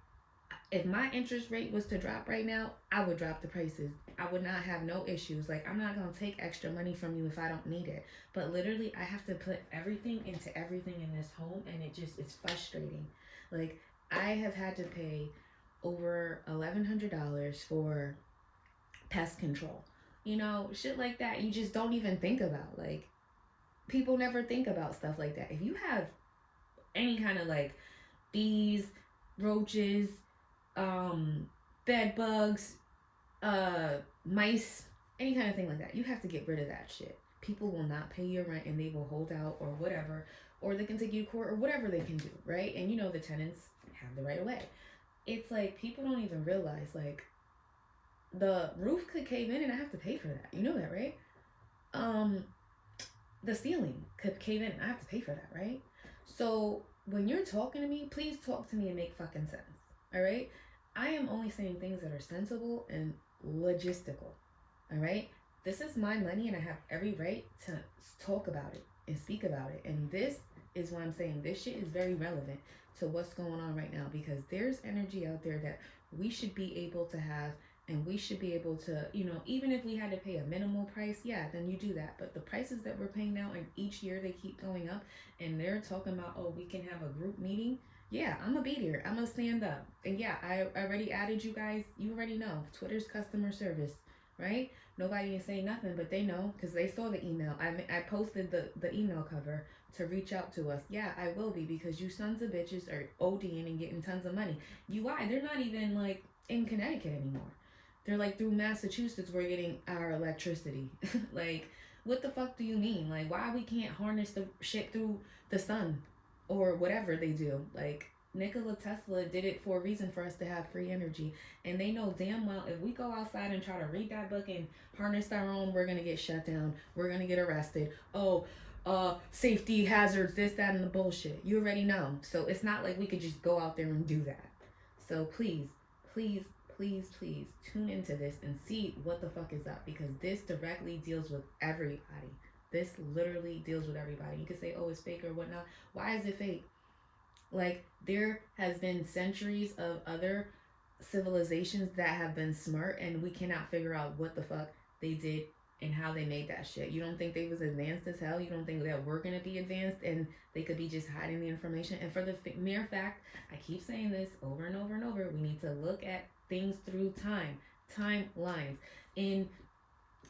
if my interest rate was to drop right now, I would drop the prices. I would not have no issues. Like, I'm not going to take extra money from you if I don't need it. But literally, I have to put everything into everything in this home, and it's frustrating. Like, I have had to pay over $1,100 for pest control. You know, shit like that you just don't even think about. Like, people never think about stuff like that. If you have any kind of, like, bees, roaches, bed bugs, mice, any kind of thing like that, you have to get rid of that shit. People will not pay your rent, and they will hold out or whatever, or they can take you to court or whatever they can do, right? And you know the tenants have the right of way. It's like, people don't even realize, like, the roof could cave in and I have to pay for that. You know that, right? The ceiling could cave in and I have to pay for that, right? So when you're talking to me, please talk to me and make fucking sense. All right? I am only saying things that are sensible and logistical. All right? This is my money, and I have every right to talk about it and speak about it. And this is why I'm saying this shit is very relevant to what's going on right now, because there's energy out there that we should be able to have, and we should be able to, you know, even if we had to pay a minimal price, yeah, then you do that. But the prices that we're paying now, and each year they keep going up, and they're talking about, oh, we can have a group meeting. Yeah, I'm gonna be there. I'm gonna stand up. And yeah, I already added you guys. You already know. Twitter's customer service, right? Nobody is saying nothing, but they know because they saw the email. I posted the email cover to reach out to us. Yeah, I will be, because you sons of bitches are ODing and getting tons of money. UI, they're not even, like, in Connecticut anymore. They're, like, through Massachusetts, we're getting our electricity. Like, what the fuck do you mean? Like, why we can't harness the shit through the sun or whatever they do? Like, Nikola Tesla did it for a reason, for us to have free energy. And they know damn well if we go outside and try to read that book and harness our own, we're going to get shut down. We're going to get arrested. Oh, safety hazards, this, that, and the bullshit. You already know. So it's not like we could just go out there and do that. So please, please, please, please tune into this and see what the fuck is up, because this directly deals with everybody. This literally deals with everybody. You could say, oh, it's fake or whatnot. Why is it fake? Like, there has been centuries of other civilizations that have been smart, and we cannot figure out what the fuck they did and how they made that shit. You don't think they was advanced as hell? You don't think that we're gonna be advanced and they could be just hiding the information? And for the mere fact, I keep saying this over and over and over, we need to look at things through timelines. In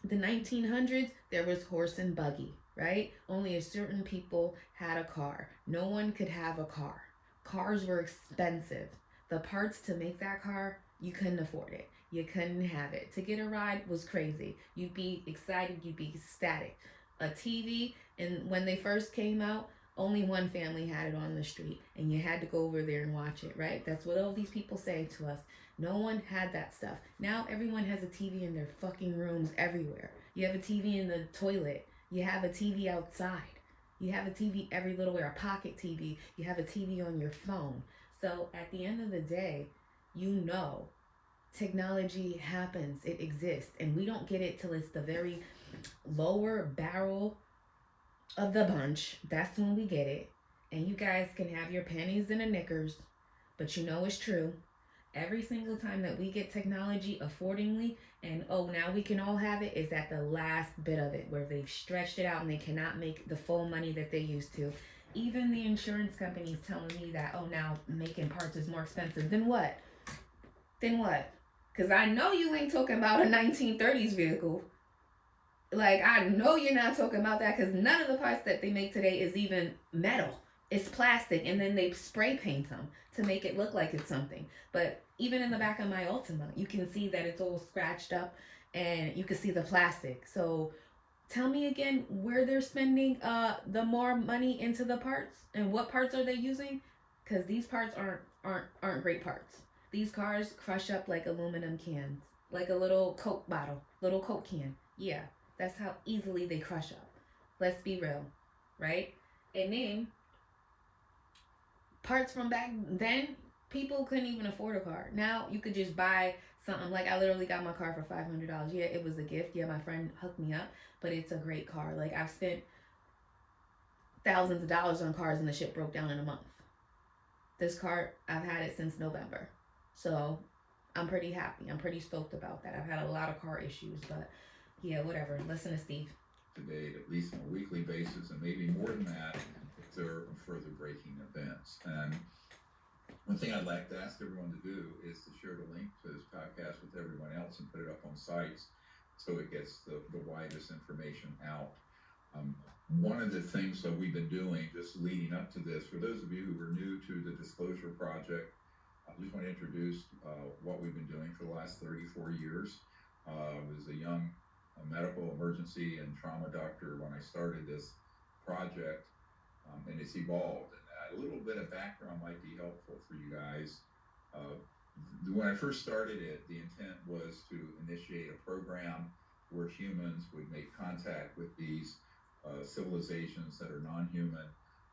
the 1900s, there was horse and buggy, right? Only a certain people had a car. No one could have a car. Cars were expensive. The parts to make that car, you couldn't afford it. You couldn't have it. To get a ride was crazy. You'd be excited. You'd be ecstatic. A TV, and when they first came out, only one family had it on the street, and you had to go over there and watch it, right? That's what all these people say to us. No one had that stuff. Now everyone has a TV in their fucking rooms everywhere. You have a TV in the toilet. You have a TV outside. You have a TV every little where, a pocket TV. You have a TV on your phone. So at the end of the day, you know, technology happens. It exists. And we don't get it till it's the very lower barrel of the bunch. That's when we get it. And you guys can have your panties in the knickers, but you know it's true. Every single time that we get technology affordingly, and oh, now we can all have it, is at the last bit of it, where they've stretched it out and they cannot make the full money that they used to. Even the insurance companies telling me that, oh, now making parts is more expensive. Then what? Then what? Because I know you ain't talking about a 1930s vehicle. Like, I know you're not talking about that, because none of the parts that they make today is even metal. It's plastic, and then they spray paint them to make it look like it's something. But even in the back of my Ultima, you can see that it's all scratched up, and you can see the plastic. So tell me again where they're spending the more money into the parts, and what parts are they using? because these parts aren't great parts. These cars crush up like aluminum cans, like a little Coke bottle, little Coke can. Yeah, that's how easily they crush up. Let's be real, right? And then parts from back then, people couldn't even afford a car. Now you could just buy something. Like, I literally got my car for $500. Yeah, it was a gift. Yeah, my friend hooked me up, but it's a great car. Like, I've spent thousands of dollars on cars and the shit broke down in a month. This car, I've had it since November. So I'm pretty happy. I'm pretty stoked about that. I've had a lot of car issues, but yeah, whatever. Listen to Steve. Debate, at least on a weekly basis, and maybe more than that if there are further breaking events. And one thing I'd like to ask everyone to do is to share the link to this podcast with everyone else and put it up on sites so it gets the widest information out. One of the things that we've been doing just leading up to this, for those of you who are new to the Disclosure Project, I just want to introduce what we've been doing for the last 34 years. I was a young medical emergency and trauma doctor when I started this project, and it's evolved. And a little bit of background might be helpful for you guys. When I first started it, the intent was to initiate a program where humans would make contact with these civilizations that are non-human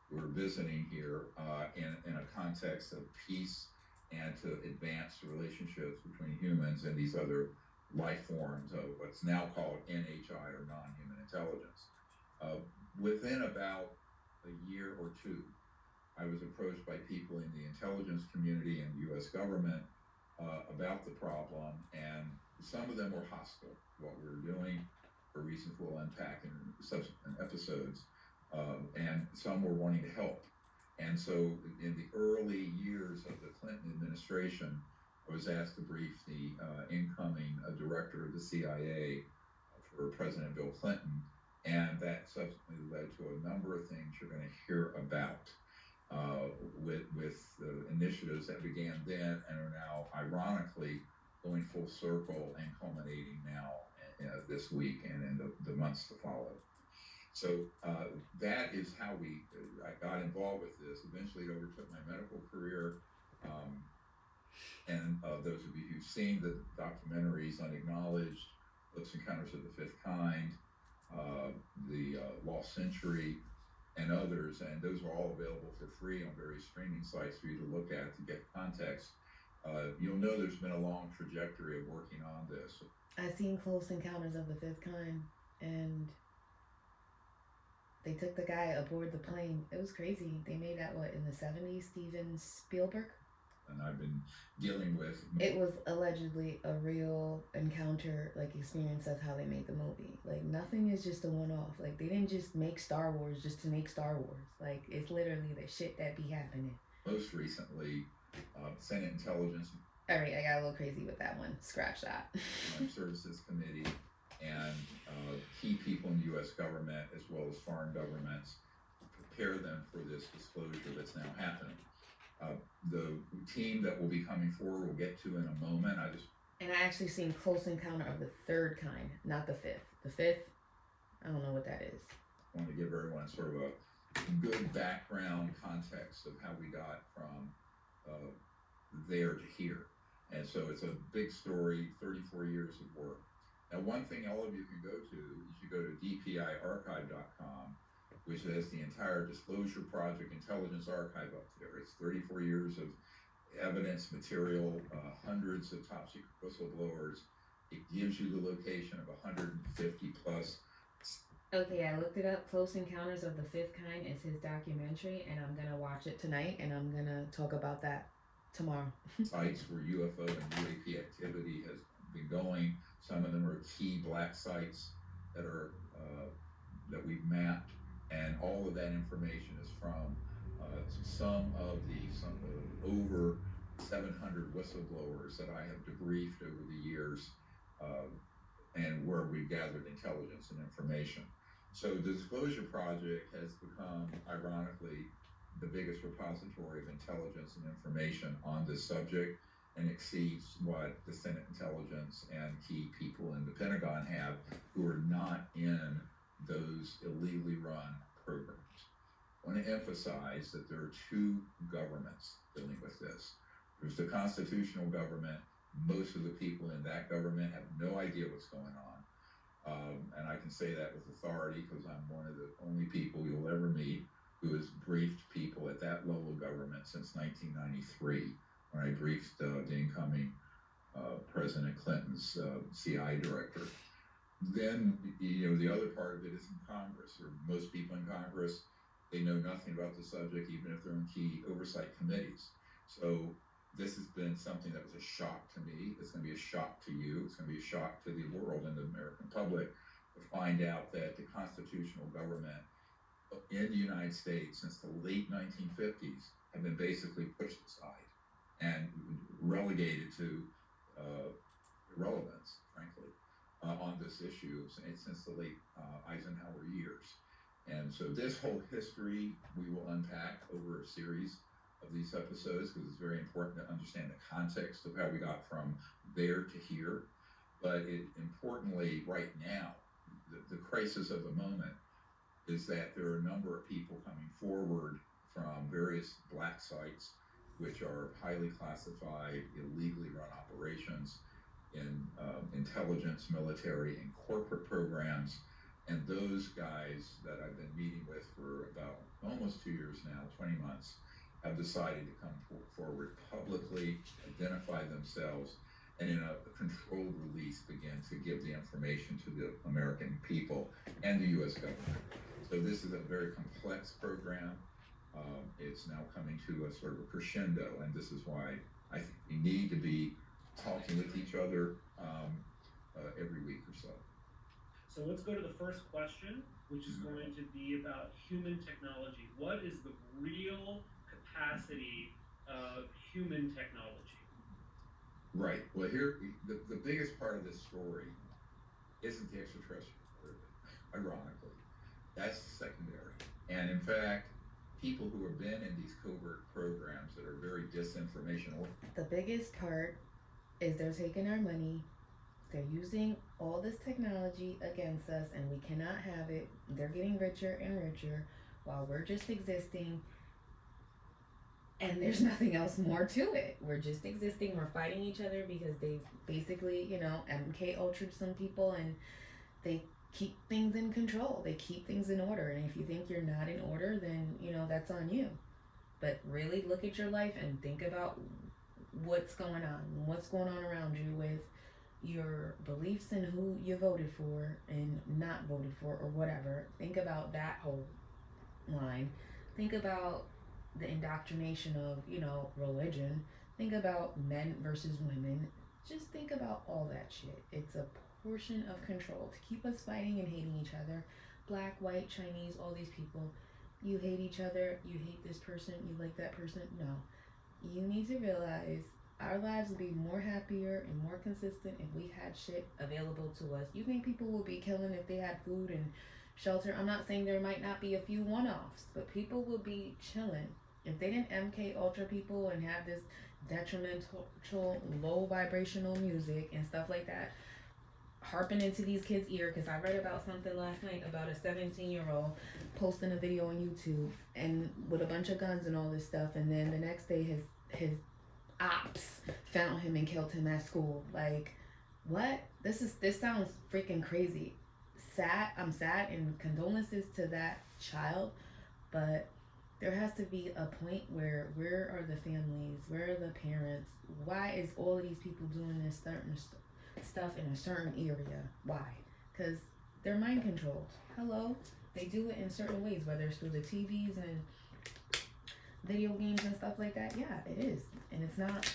who are visiting here in a context of peace and to advance relationships between humans and these other life forms of what's now called NHI, or non-human intelligence. Within about a year or two, I was approached by people in the intelligence community and the U.S. government about the problem, and some of them were hostile to what we were doing for reasons we'll unpack in subsequent episodes, and some were wanting to help. And so in the early years of the Clinton administration, I was asked to brief the incoming director of the CIA for President Bill Clinton, and that subsequently led to a number of things you're going to hear about with initiatives that began then and are now, ironically, going full circle and culminating now this week and in the months to follow. So that is how I got involved with this. Eventually, it overtook my medical career. And those of you who've seen the documentaries Unacknowledged, Close Encounters of the Fifth Kind, the Lost Century, and others, and those are all available for free on various streaming sites for you to look at to get context. You'll know there's been a long trajectory of working on this. I've seen Close Encounters of the Fifth Kind, and they took the guy aboard the plane. It was crazy. They made that, in the 70s? Steven Spielberg? And I've been dealing with... It was allegedly a real encounter, experience of how they made the movie. Nothing is just a one-off. They didn't just make Star Wars just to make Star Wars. It's literally the shit that be happening. Most recently, Senate Intelligence... All right, I got a little crazy with that one. Scratch that. Services Committee and key people in the U.S. government as well as foreign governments prepare them for this disclosure that's now happening. The team that will be coming forward we'll get to in a moment. And I actually seen Close Encounter of the Third Kind, not the Fifth. The Fifth, I don't know what that is. I want to give everyone sort of a good background context of how we got from there to here. And so it's a big story, 34 years of work. Now, one thing all of you can go to is you go to dpiarchive.com, which has the entire Disclosure Project Intelligence Archive up there. It's 34 years of evidence, material, hundreds of top secret whistleblowers. It gives you the location of 150 plus. Okay, I looked it up. Close Encounters of the Fifth Kind is his documentary, and I'm going to watch it tonight, and I'm going to talk about that tomorrow. Sites where UFO and UAP activity has been going. Some of them are key black sites that are that we've mapped, and all of that information is from some of over 700 whistleblowers that I have debriefed over the years, and where we've gathered intelligence and information. So the Disclosure Project has become, ironically, the biggest repository of intelligence and information on this subject, and exceeds what the Senate Intelligence and key people in the Pentagon have who are not in those illegally run programs. I want to emphasize that there are two governments dealing with this. There's the constitutional government. Most of the people in that government have no idea what's going on. And I can say that with authority because I'm one of the only people you'll ever meet who has briefed people at that level of government since 1993, when I briefed the incoming President Clinton's CI director. Then, the other part of it is in Congress, or most people in Congress, they know nothing about the subject, even if they're in key oversight committees. So this has been something that was a shock to me. It's going to be a shock to you. It's going to be a shock to the world and the American public to find out that the constitutional government in the United States since the late 1950s have been basically pushed aside and relegated to irrelevance, frankly, on this issue since the late Eisenhower years. And so this whole history we will unpack over a series of these episodes because it's very important to understand the context of how we got from there to here. But importantly, right now, the crisis of the moment is that there are a number of people coming forward from various black sites, which are highly classified, illegally run operations in intelligence, military, and corporate programs. And those guys that I've been meeting with for about almost 2 years now, 20 months, have decided to come forward publicly, identify themselves, and in a controlled release begin to give the information to the American people and the U.S. government. So this is a very complex program. It's now coming to a sort of a crescendo, and this is why I think we need to be talking with each other every week or so. So let's go to the first question, which is going to be about human technology. What is the real capacity of human technology? Right. Well, here, the biggest part of this story isn't the extraterrestrial part of it, ironically. That's secondary. And in fact, people who have been in these covert programs that are very disinformational. The biggest part is they're taking our money. They're using all this technology against us, and we cannot have it. They're getting richer and richer while we're just existing. And there's nothing else more to it. We're just existing. We're fighting each other because they basically, MK Ultra'd some people, and they keep things in control. They keep things in order. And if you think you're not in order, then, that's on you. But really look at your life and think about what's going on. What's going on around you with your beliefs and who you voted for and not voted for or whatever. Think about that whole line. Think about the indoctrination of, religion. Think about men versus women. Just think about all that shit. It's a portion of control to keep us fighting and hating each other. Black, white, Chinese, all these people. You hate each other. You hate this person. You like that person. No. You need to realize our lives would be more happier and more consistent if we had shit available to us. You think people would be killing if they had food and shelter? I'm not saying there might not be a few one-offs, but people would be chilling. If they didn't MK Ultra people and have this detrimental, low vibrational music and stuff like that, harping into these kids' ear, because I read about something last night about a 17-year-old posting a video on YouTube and with a bunch of guns and all this stuff, and then the next day his ops found him and killed him at school. Like, what? This sounds freaking crazy. I'm sad and condolences to that child, but there has to be a point where are the families? Where are the parents? Why is all of these people doing this certain stuff in a certain area? Why? Because they're mind controlled. Hello? They do it in certain ways, whether it's through the TVs and video games and stuff like that. Yeah, it is. And it's not,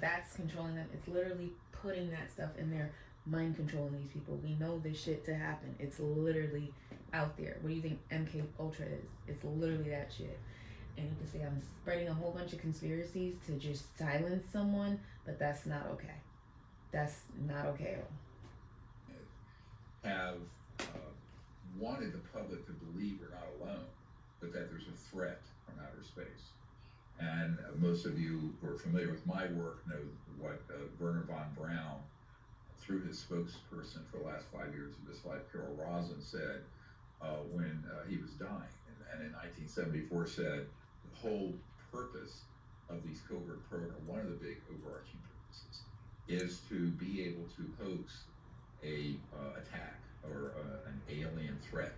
that's controlling them. It's literally putting that stuff in there, mind controlling these people. We know this shit to happen. It's literally out there. What do you think MK Ultra is? It's literally that shit. And you can say I'm spreading a whole bunch of conspiracies to just silence someone, but that's not okay. That's not okay at all. Have wanted the public to believe we're not alone, but that there's a threat from outer space. And most of you who are familiar with my work know what Werner von Braun, through his spokesperson for the last 5 years of his life, Carol Rosin, said when he was dying, and and in 1974 said the whole purpose of these covert programs, one of the big overarching purposes, is to be able to hoax a attack or an alien threat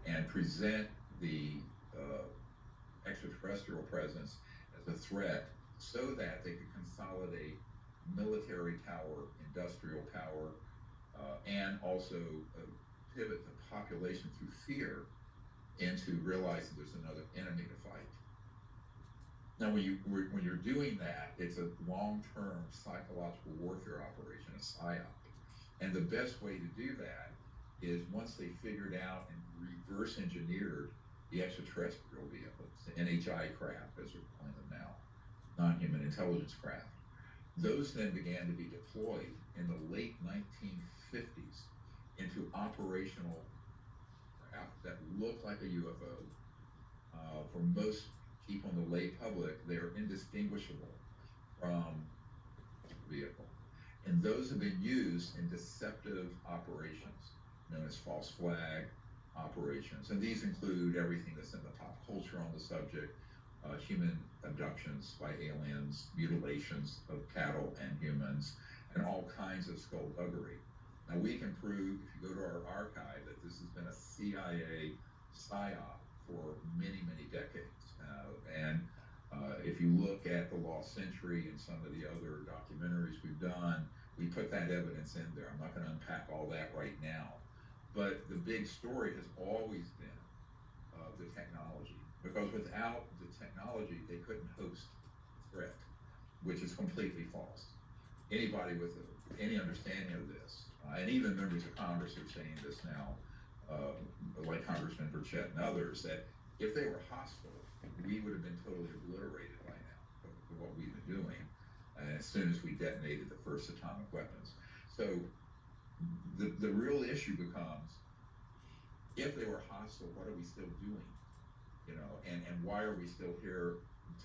and present the extraterrestrial presence as a threat so that they could consolidate military power, industrial power, and also pivot the population through fear into realizing there's another enemy to fight. Now, when you're doing that, it's a long-term psychological warfare operation, a psyop. And the best way to do that is once they figured out and reverse engineered the extraterrestrial vehicles, the NHI craft, as we're calling them now, non-human intelligence craft, those then began to be deployed in the late 1950s into operational craft that looked like a UFO. For most people in the lay public, they are indistinguishable from a vehicle. And those have been used in deceptive operations known as false flag operations. And these include everything that's in the pop culture on the subject, human abductions by aliens, mutilations of cattle and humans, and all kinds of skullduggery. Now, we can prove, if you go to our archive, that this has been a CIA psyop for many, many decades. If you look at The Lost Century and some of the other documentaries we've done, we put that evidence in there. I'm not going to unpack all that right now. But the big story has always been the technology. Because without the technology, they couldn't host the threat, which is completely false. Anybody with any understanding of this, and even members of Congress are saying this now, like Congressman Burchett and others, that if they were hostile, we would have been totally obliterated by now of what we've been doing as soon as we detonated the first atomic weapons. So the real issue becomes, if they were hostile, what are we still doing? You know, and why are we still here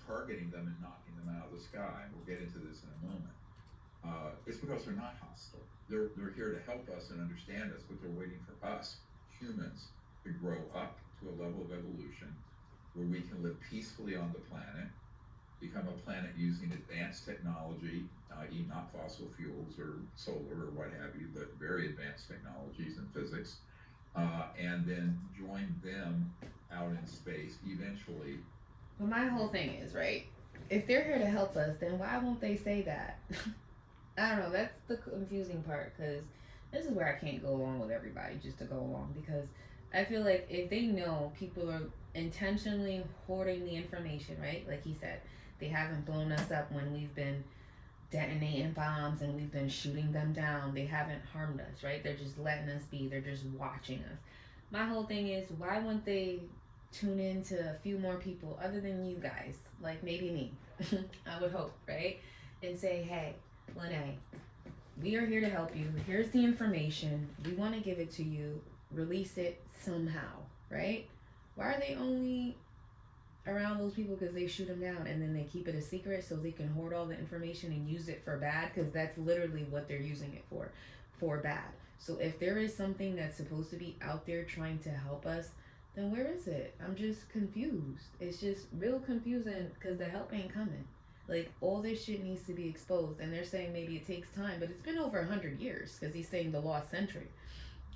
targeting them and knocking them out of the sky? And we'll get into this in a moment. It's because they're not hostile. They're here to help us and understand us, but they're waiting for us, humans, to grow up to a level of evolution where we can live peacefully on the planet, become a planet using advanced technology, i.e. not fossil fuels or solar or what have you, but very advanced technologies in physics, and then join them out in space eventually. But my whole thing is, right, if they're here to help us, then why won't they say that? I don't know, that's the confusing part, because this is where I can't go along with everybody just to go along, because I feel like if they know people are intentionally hoarding the information, right, like he said, they haven't blown us up when we've been detonating bombs and we've been shooting them down, they haven't harmed us, right, they're just letting us be, they're just watching us. My whole thing is, why wouldn't they tune in to a few more people other than you guys, like maybe me, I would hope, right, and say, hey, Lene, we are here to help you, here's the information, we want to give it to you, release it somehow, right? Why are they only around those people because they shoot them down and then they keep it a secret so they can hoard all the information and use it for bad? Because that's literally what they're using it for bad. So if there is something that's supposed to be out there trying to help us, then where is it? I'm just confused. It's just real confusing because the help ain't coming. Like, all this shit needs to be exposed, and they're saying maybe it takes time, but it's been over 100 years because he's saying the lost century.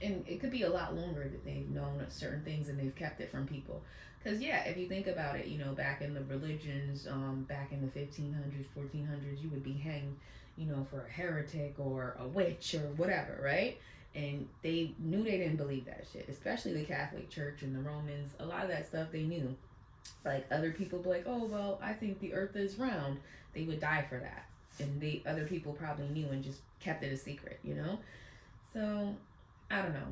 And it could be a lot longer that they've known certain things and they've kept it from people. Because, yeah, if you think about it, you know, back in the religions, back in the 1500s, 1400s, you would be hanged, you know, for a heretic or a witch or whatever, right? And they knew they didn't believe that shit, especially the Catholic Church and the Romans. A lot of that stuff they knew. Like, other people be like, oh, well, I think the earth is round. They would die for that. And other people probably knew and just kept it a secret, you know? So, I don't know.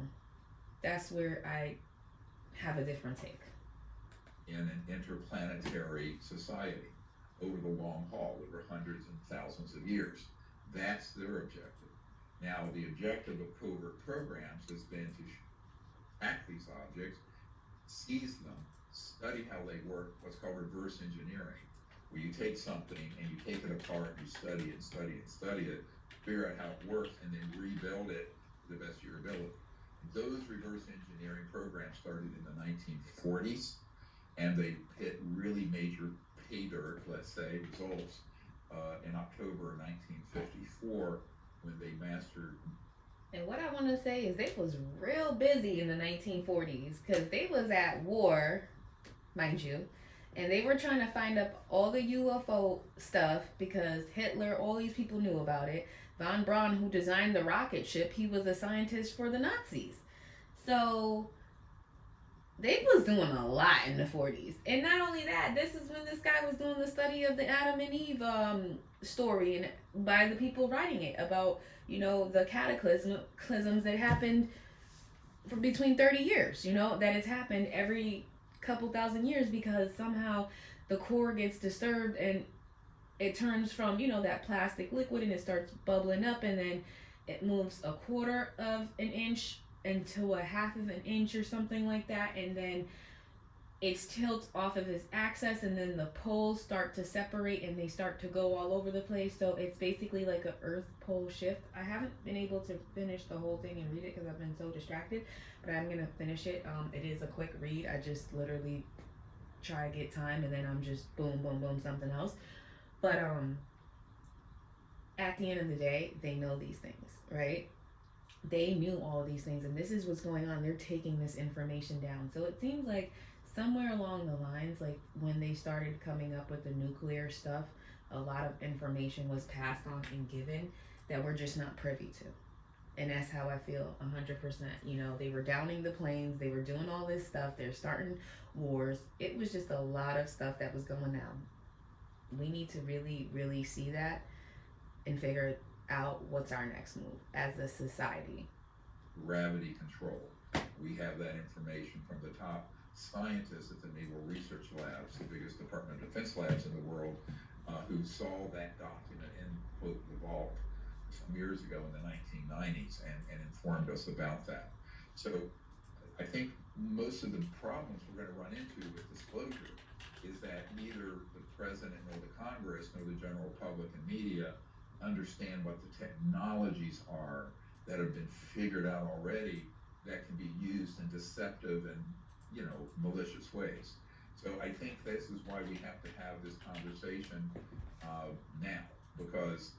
That's where I have a different take. In an interplanetary society over the long haul, over hundreds and thousands of years. That's their objective. Now, the objective of covert programs has been to track these objects, seize them, study how they work, what's called reverse engineering, where you take something and you take it apart, you study it, study it, study it, figure out how it works, and then rebuild it to the best of your ability. Those reverse engineering programs started in the 1940s, and they hit really major pay dirt, let's say, results in October 1954 when they mastered. And what I want to say is they was real busy in the 1940s because they was at war, mind you, and they were trying to find up all the UFO stuff because Hitler, all these people knew about it. Von Braun, who designed the rocket ship, he was a scientist for the Nazis. So they was doing a lot in the 40s. And not only that, this is when this guy was doing the study of the Adam and Eve story, and by the people writing it about, you know, the cataclysms that happened for between 30 years, you know, that it's happened every couple thousand years because somehow the core gets disturbed and it turns from, you know, that plastic liquid and it starts bubbling up, and then it moves a quarter of an inch into a half of an inch or something like that, and then it tilts off of its axis, and then the poles start to separate and they start to go all over the place. So it's basically like a earth pole shift. I haven't been able to finish the whole thing and read it because I've been so distracted, but I'm gonna finish it. It is a quick read. I just literally try to get time and then I'm just boom boom boom something else. But at the end of the day, they know these things, right? They knew all of these things, and this is what's going on. They're taking this information down. So it seems like somewhere along the lines, like when they started coming up with the nuclear stuff, a lot of information was passed on and given that we're just not privy to. And that's how I feel 100%. You know, they were downing the planes, they were doing all this stuff, they're starting wars. It was just a lot of stuff that was going down. We need to really, really see that and figure out what's our next move as a society. Gravity control. We have that information from the top scientists at the Naval Research Labs, the biggest Department of Defense labs in the world, who saw that document in, quote, the vault some years ago in the 1990s and informed us about that. So I think most of the problems we're going to run into with disclosure is that neither the president nor the Congress nor the general public and media understand what the technologies are that have been figured out already that can be used in deceptive and, you know, malicious ways. So I think this is why we have to have this conversation now, because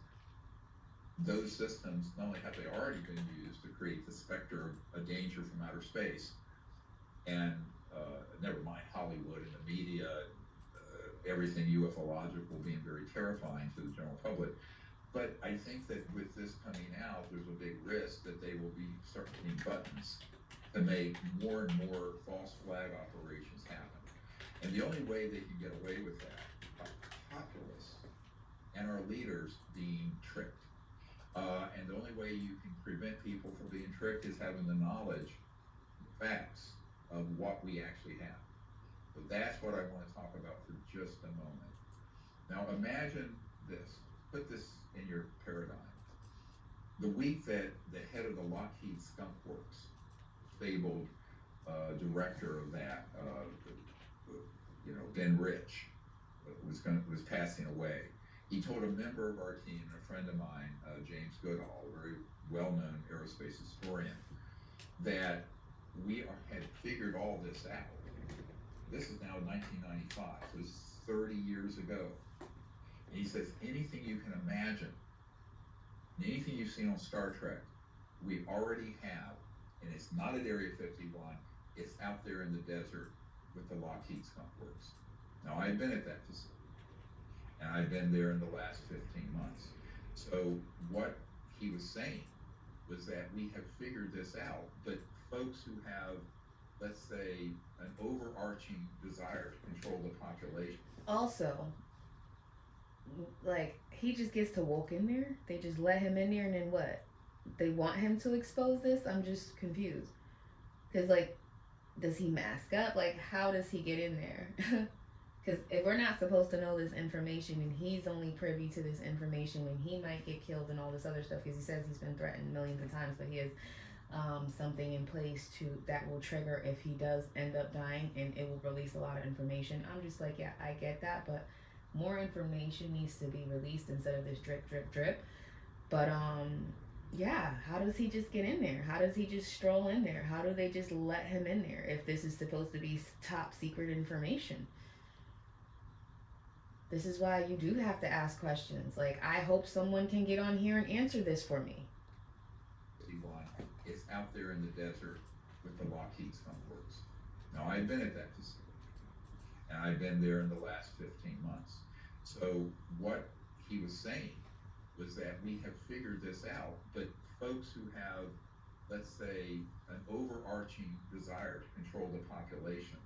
those systems, not only have they already been used to create the specter of a danger from outer space, and never mind Hollywood and the media, everything ufological being very terrifying to the general public. But I think that with this coming out, there's a big risk that they will be starting hitting buttons to make more and more false flag operations happen. And the only way they can get away with that are populace and our leaders being tricked. And the only way you can prevent people from being tricked is having the knowledge, the facts of what we actually have. So that's what I want to talk about for just a moment. Now imagine this, put this in your paradigm. The week that the head of the Lockheed Skunk Works, fabled director of that, Ben Rich, was passing away. He told a member of our team and a friend of mine, James Goodall, a very well-known aerospace historian, that we had figured all this out. This is now 1995, so this is 30 years ago. And he says, anything you can imagine, anything you've seen on Star Trek, we already have, and it's not at Area 51, it's out there in the desert with the Lockheed Skunk Works. Now, I've been at that facility, and I've been there in the last 15 months. So what he was saying was that we have figured this out, but folks who have, let's say, an overarching desire to control the population. Also, like, he just gets to walk in there? They just let him in there, and then what? They want him to expose this? I'm just confused. Because, like, does he mask up? Like, how does he get in there? Because if we're not supposed to know this information, and he's only privy to this information, and he might get killed and all this other stuff, because he says he's been threatened millions of times, but he has something in place that will trigger if he does end up dying, and it will release a lot of information. I'm just like, yeah, I get that, but more information needs to be released instead of this drip, drip, drip. But Yeah, how does he just get in there? How does he just stroll in there? How do they just let him in there if this is supposed to be top secret information? This is why you do have to ask questions. Like, I hope someone can get on here and answer this for me. It's out there in the desert with the Lockheed Skunk Works. Now, I've been at that facility, and I've been there in the last 15 months. So what he was saying was that we have figured this out, but folks who have, let's say, an overarching desire to control the population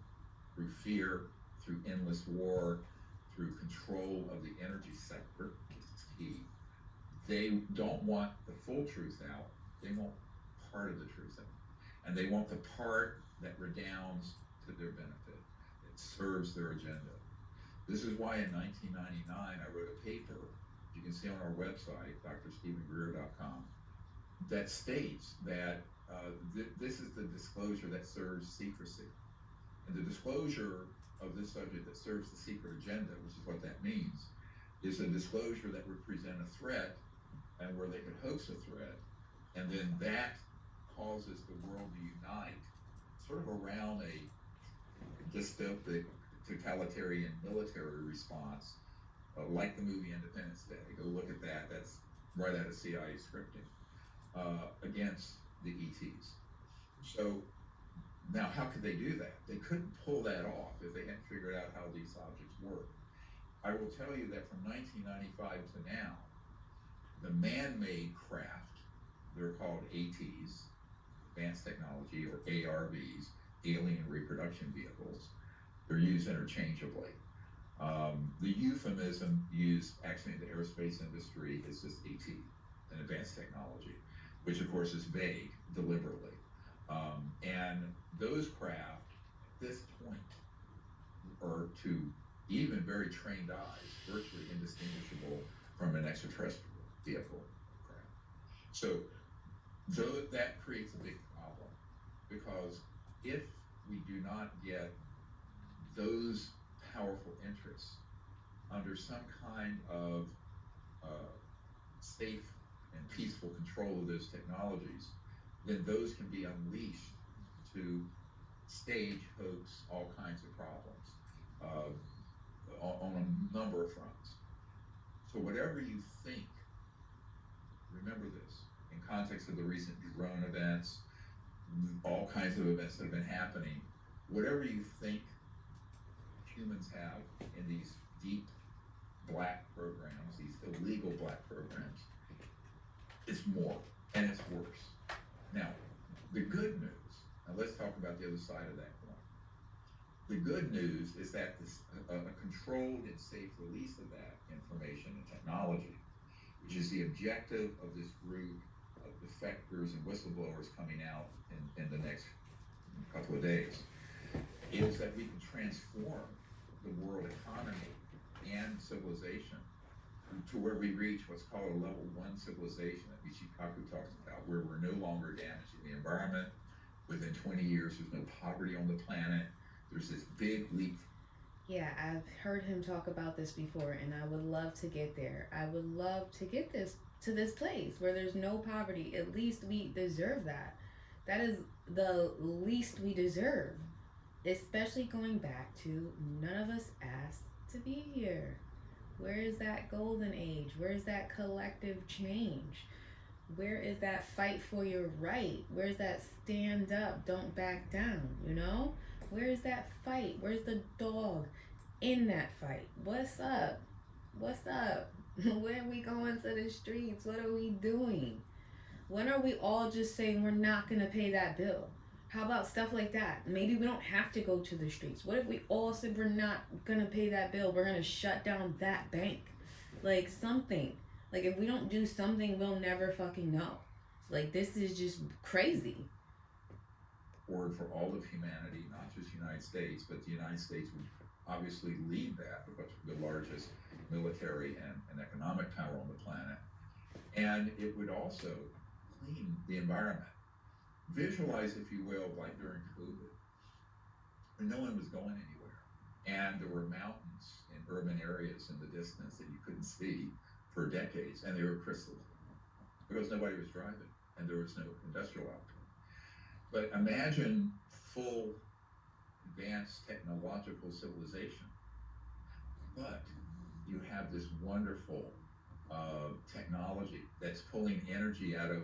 through fear, through endless war, through control of the energy sector, which is key. They don't want the full truth out. They want part of the truth out. And they want the part that redounds to their benefit, that serves their agenda. This is why in 1999 I wrote a paper, you can see on our website, drstephengreer.com, that states that this is the disclosure that serves secrecy. And the disclosure of this subject that serves the secret agenda, which is what that means, is a disclosure that would present a threat and where they could hoax a threat, and then that causes the world to unite sort of around a dystopic totalitarian military response, like the movie Independence Day. Go look at that. That's right out of CIA scripting, against the ETs. So now, how could they do that? They couldn't pull that off if they hadn't figured out how these objects work. I will tell you that from 1995 to now, the man-made craft, they're called ATs, advanced technology, or ARVs, alien reproduction vehicles. They're used interchangeably. The euphemism used actually in the aerospace industry is just AT, an advanced technology, which of course is vague deliberately. And those craft at this point are, to even very trained eyes, virtually indistinguishable from an extraterrestrial vehicle craft. So that creates a big problem, because if we do not get those powerful interests under some kind of safe and peaceful control of those technologies, then those can be unleashed to stage, hoax, all kinds of problems on a number of fronts. So whatever you think, remember this, in context of the recent drone events, all kinds of events that have been happening, whatever you think humans have in these deep black programs, these illegal black programs, it's more, and it's worse. Now, the good news, now let's talk about the other side of that coin. The good news is that a controlled and safe release of that information and technology, which is the objective of this group of defectors and whistleblowers coming out in the next couple of days, is that we can transform the world economy and civilization to where we reach what's called a level 1 civilization that Michikaku talks about, where we're no longer damaging the environment. Within 20 years, there's no poverty on the planet. There's this big leap. Yeah, I've heard him talk about this before, and I would love to get there. I would love to get to this place where there's no poverty. At least we deserve that. That is the least we deserve. Especially going back to, none of us asked to be here. Where is that golden age? Where is that collective change? Where is that fight for your right? Where's that stand up, don't back down, you know? Where is that fight? Where's the dog in that fight? What's up? What's up? When are we going to the streets? What are we doing? When are we all just saying we're not going to pay that bill? How about stuff like that? Maybe we don't have to go to the streets. What if we all said we're not going to pay that bill? We're going to shut down that bank. Like something. Like if we don't do something, we'll never fucking know. Like this is just crazy. Word for all of humanity, not just the United States, but the United States would obviously lead that because we're the largest military and economic power on the planet. And it would also clean the environment. Visualize, if you will, like during COVID, when no one was going anywhere, and there were mountains in urban areas in the distance that you couldn't see for decades, and they were crystal because nobody was driving and there was no industrial output. But imagine full advanced technological civilization, but you have this wonderful technology that's pulling energy out of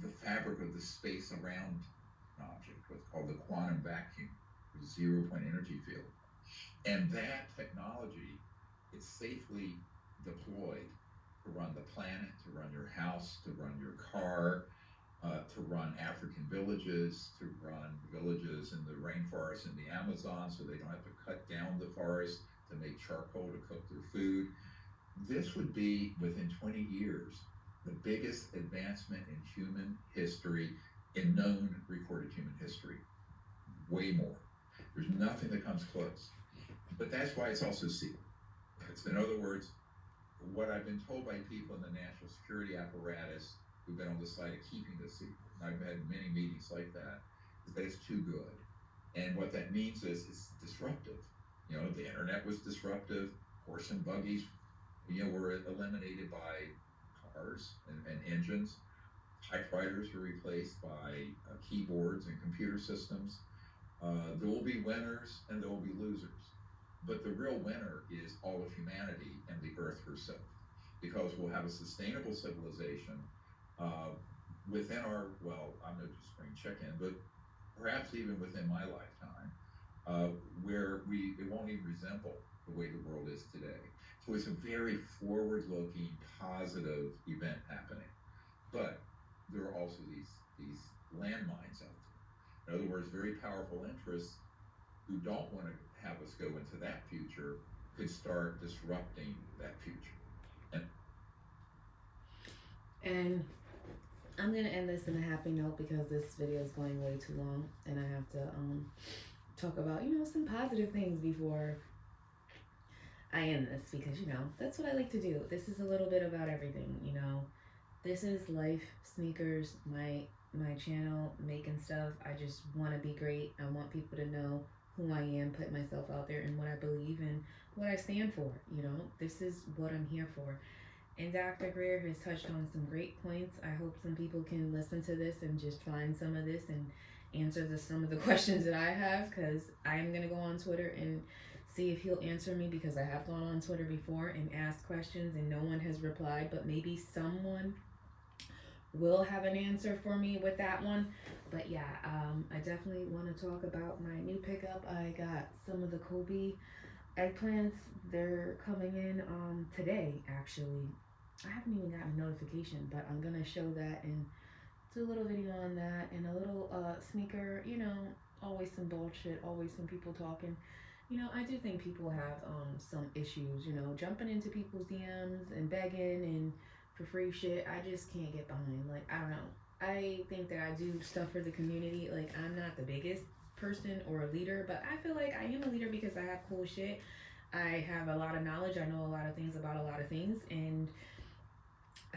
the fabric of the space around an object, what's called the quantum vacuum, the 0-point energy field. And that technology is safely deployed to run the planet, to run your house, to run your car, to run African villages, to run villages in the rainforest in the Amazon so they don't have to cut down the forest to make charcoal to cook their food. This would be, within 20 years, the biggest advancement in human history, in known recorded human history. Way more. There's nothing that comes close. But that's why it's also secret. In other words, what I've been told by people in the national security apparatus who've been on the side of keeping this secret, and I've had many meetings like that, is that it's too good. And what that means is it's disruptive. You know, the internet was disruptive, horse and buggies, were eliminated by cars and engines. Typewriters were replaced by keyboards and computer systems. There will be winners and there will be losers. But the real winner is all of humanity and the earth herself, because we'll have a sustainable civilization within our, well, I'm no spring chicken, but perhaps even within my lifetime, where it won't even resemble the way the world is today. So it's a very forward-looking, positive event happening. But there are also these landmines out there. In other words, very powerful interests who don't want to have us go into that future could start disrupting that future. And I'm going to end this in a happy note because this video is going way too long and I have to talk about, some positive things before I end this, because, that's what I like to do. This is a little bit about everything, This is life, sneakers, my channel, making stuff. I just want to be great. I want people to know who I am, put myself out there and what I believe and what I stand for, This is what I'm here for. And Dr. Greer has touched on some great points. I hope some people can listen to this and just find some of this and answer some of the questions that I have, because I am going to go on Twitter and see if he'll answer me, because I have gone on Twitter before and asked questions and no one has replied, but maybe someone will have an answer for me with that one. But yeah, I definitely want to talk about my new pickup. I got some of the Kobe eggplants. They're coming in today, actually. I haven't even gotten a notification, but I'm gonna show that and do a little video on that, and a little sneaker, always some bullshit, always some people talking. I do think people have some issues, jumping into people's DMs and begging and for free shit. I just can't get behind. Like, I don't know. I think that I do stuff for the community. Like, I'm not the biggest person or a leader, but I feel like I am a leader because I have cool shit. I have a lot of knowledge. I know a lot of things about a lot of things, and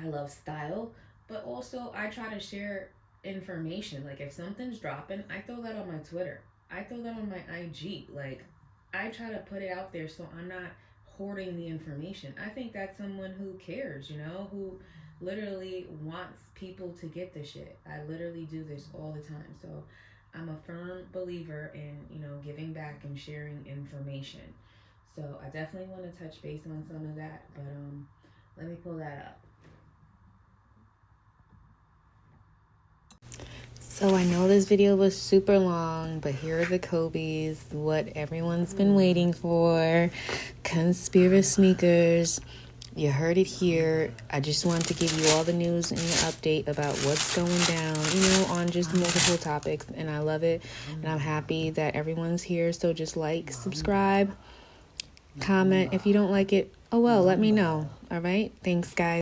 I love style, but also I try to share information. Like, if something's dropping, I throw that on my Twitter. I throw that on my IG. Like, I try to put it out there so I'm not hoarding the information. I think that's someone who cares, who literally wants people to get the shit. I literally do this all the time. So I'm a firm believer in, giving back and sharing information. So I definitely want to touch base on some of that, but let me pull that up. So I know this video was super long, but here are the Kobe's, what everyone's been waiting for. Conspiracy sneakers. You heard it here. I just wanted to give you all the news and the update about what's going down, on just multiple topics. And I love it. And I'm happy that everyone's here. So just like, subscribe, comment. If you don't like it, oh well, let me know. All right. Thanks, guys.